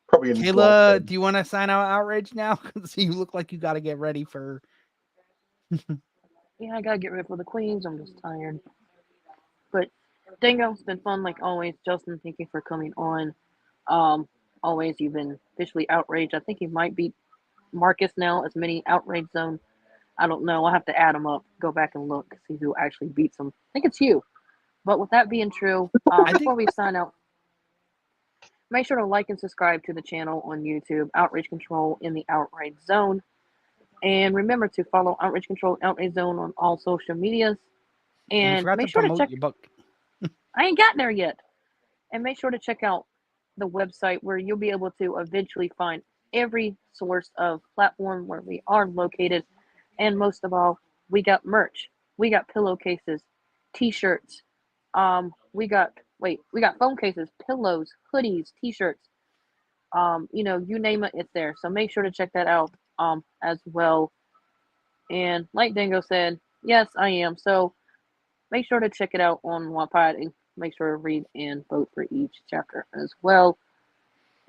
Probably in Kayla, do you want to sign out Outrage now? Because you look like you got to get ready for. Yeah, I gotta get ready for the Queens. I'm just tired. But Dango, it's been fun like always. Justin, thank you for coming on. Always, you've been officially outraged. I think you might beat Marcus now as mini Outrage Zone. I don't know. I'll have to add them up, go back and look, see who actually beats them. I think it's you. But with that being true, before we sign out, make sure to like and subscribe to the channel on YouTube, Outrage Control in the Outrage Zone. And remember to follow Outrage Control, Outrage Zone on all social medias. And make sure to check your book. I ain't got there yet. And make sure to check out the website where you'll be able to eventually find every source of platform where we are located. And most of all, we got merch. We got pillowcases, t-shirts. We got phone cases, pillows, hoodies, t-shirts. You name it, it's there. So make sure to check that out as well. And like Dango said, yes, I am. So make sure to check it out on Wattpad and make sure to read and vote for each chapter as well.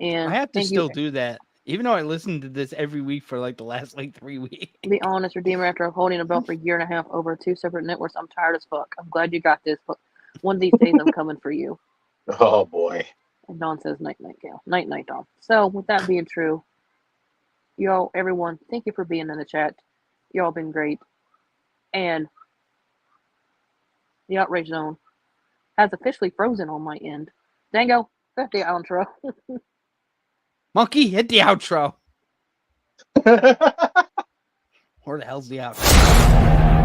And I have to still do that, even though I listen to this every week for like the last 3 weeks. To be honest, Redeemer, after holding a belt for a year and a half over 2 separate networks, I'm tired as fuck. I'm glad you got this, but one of these days I'm coming for you. Oh boy. And Dawn says night, Gal. Night, Dawn. So with that being true, y'all, everyone, thank you for being in the chat. Y'all been great. And the Outrage Zone has officially frozen on my end. Dango, hit the outro. Monkey, hit the outro. Where the hell's the outro?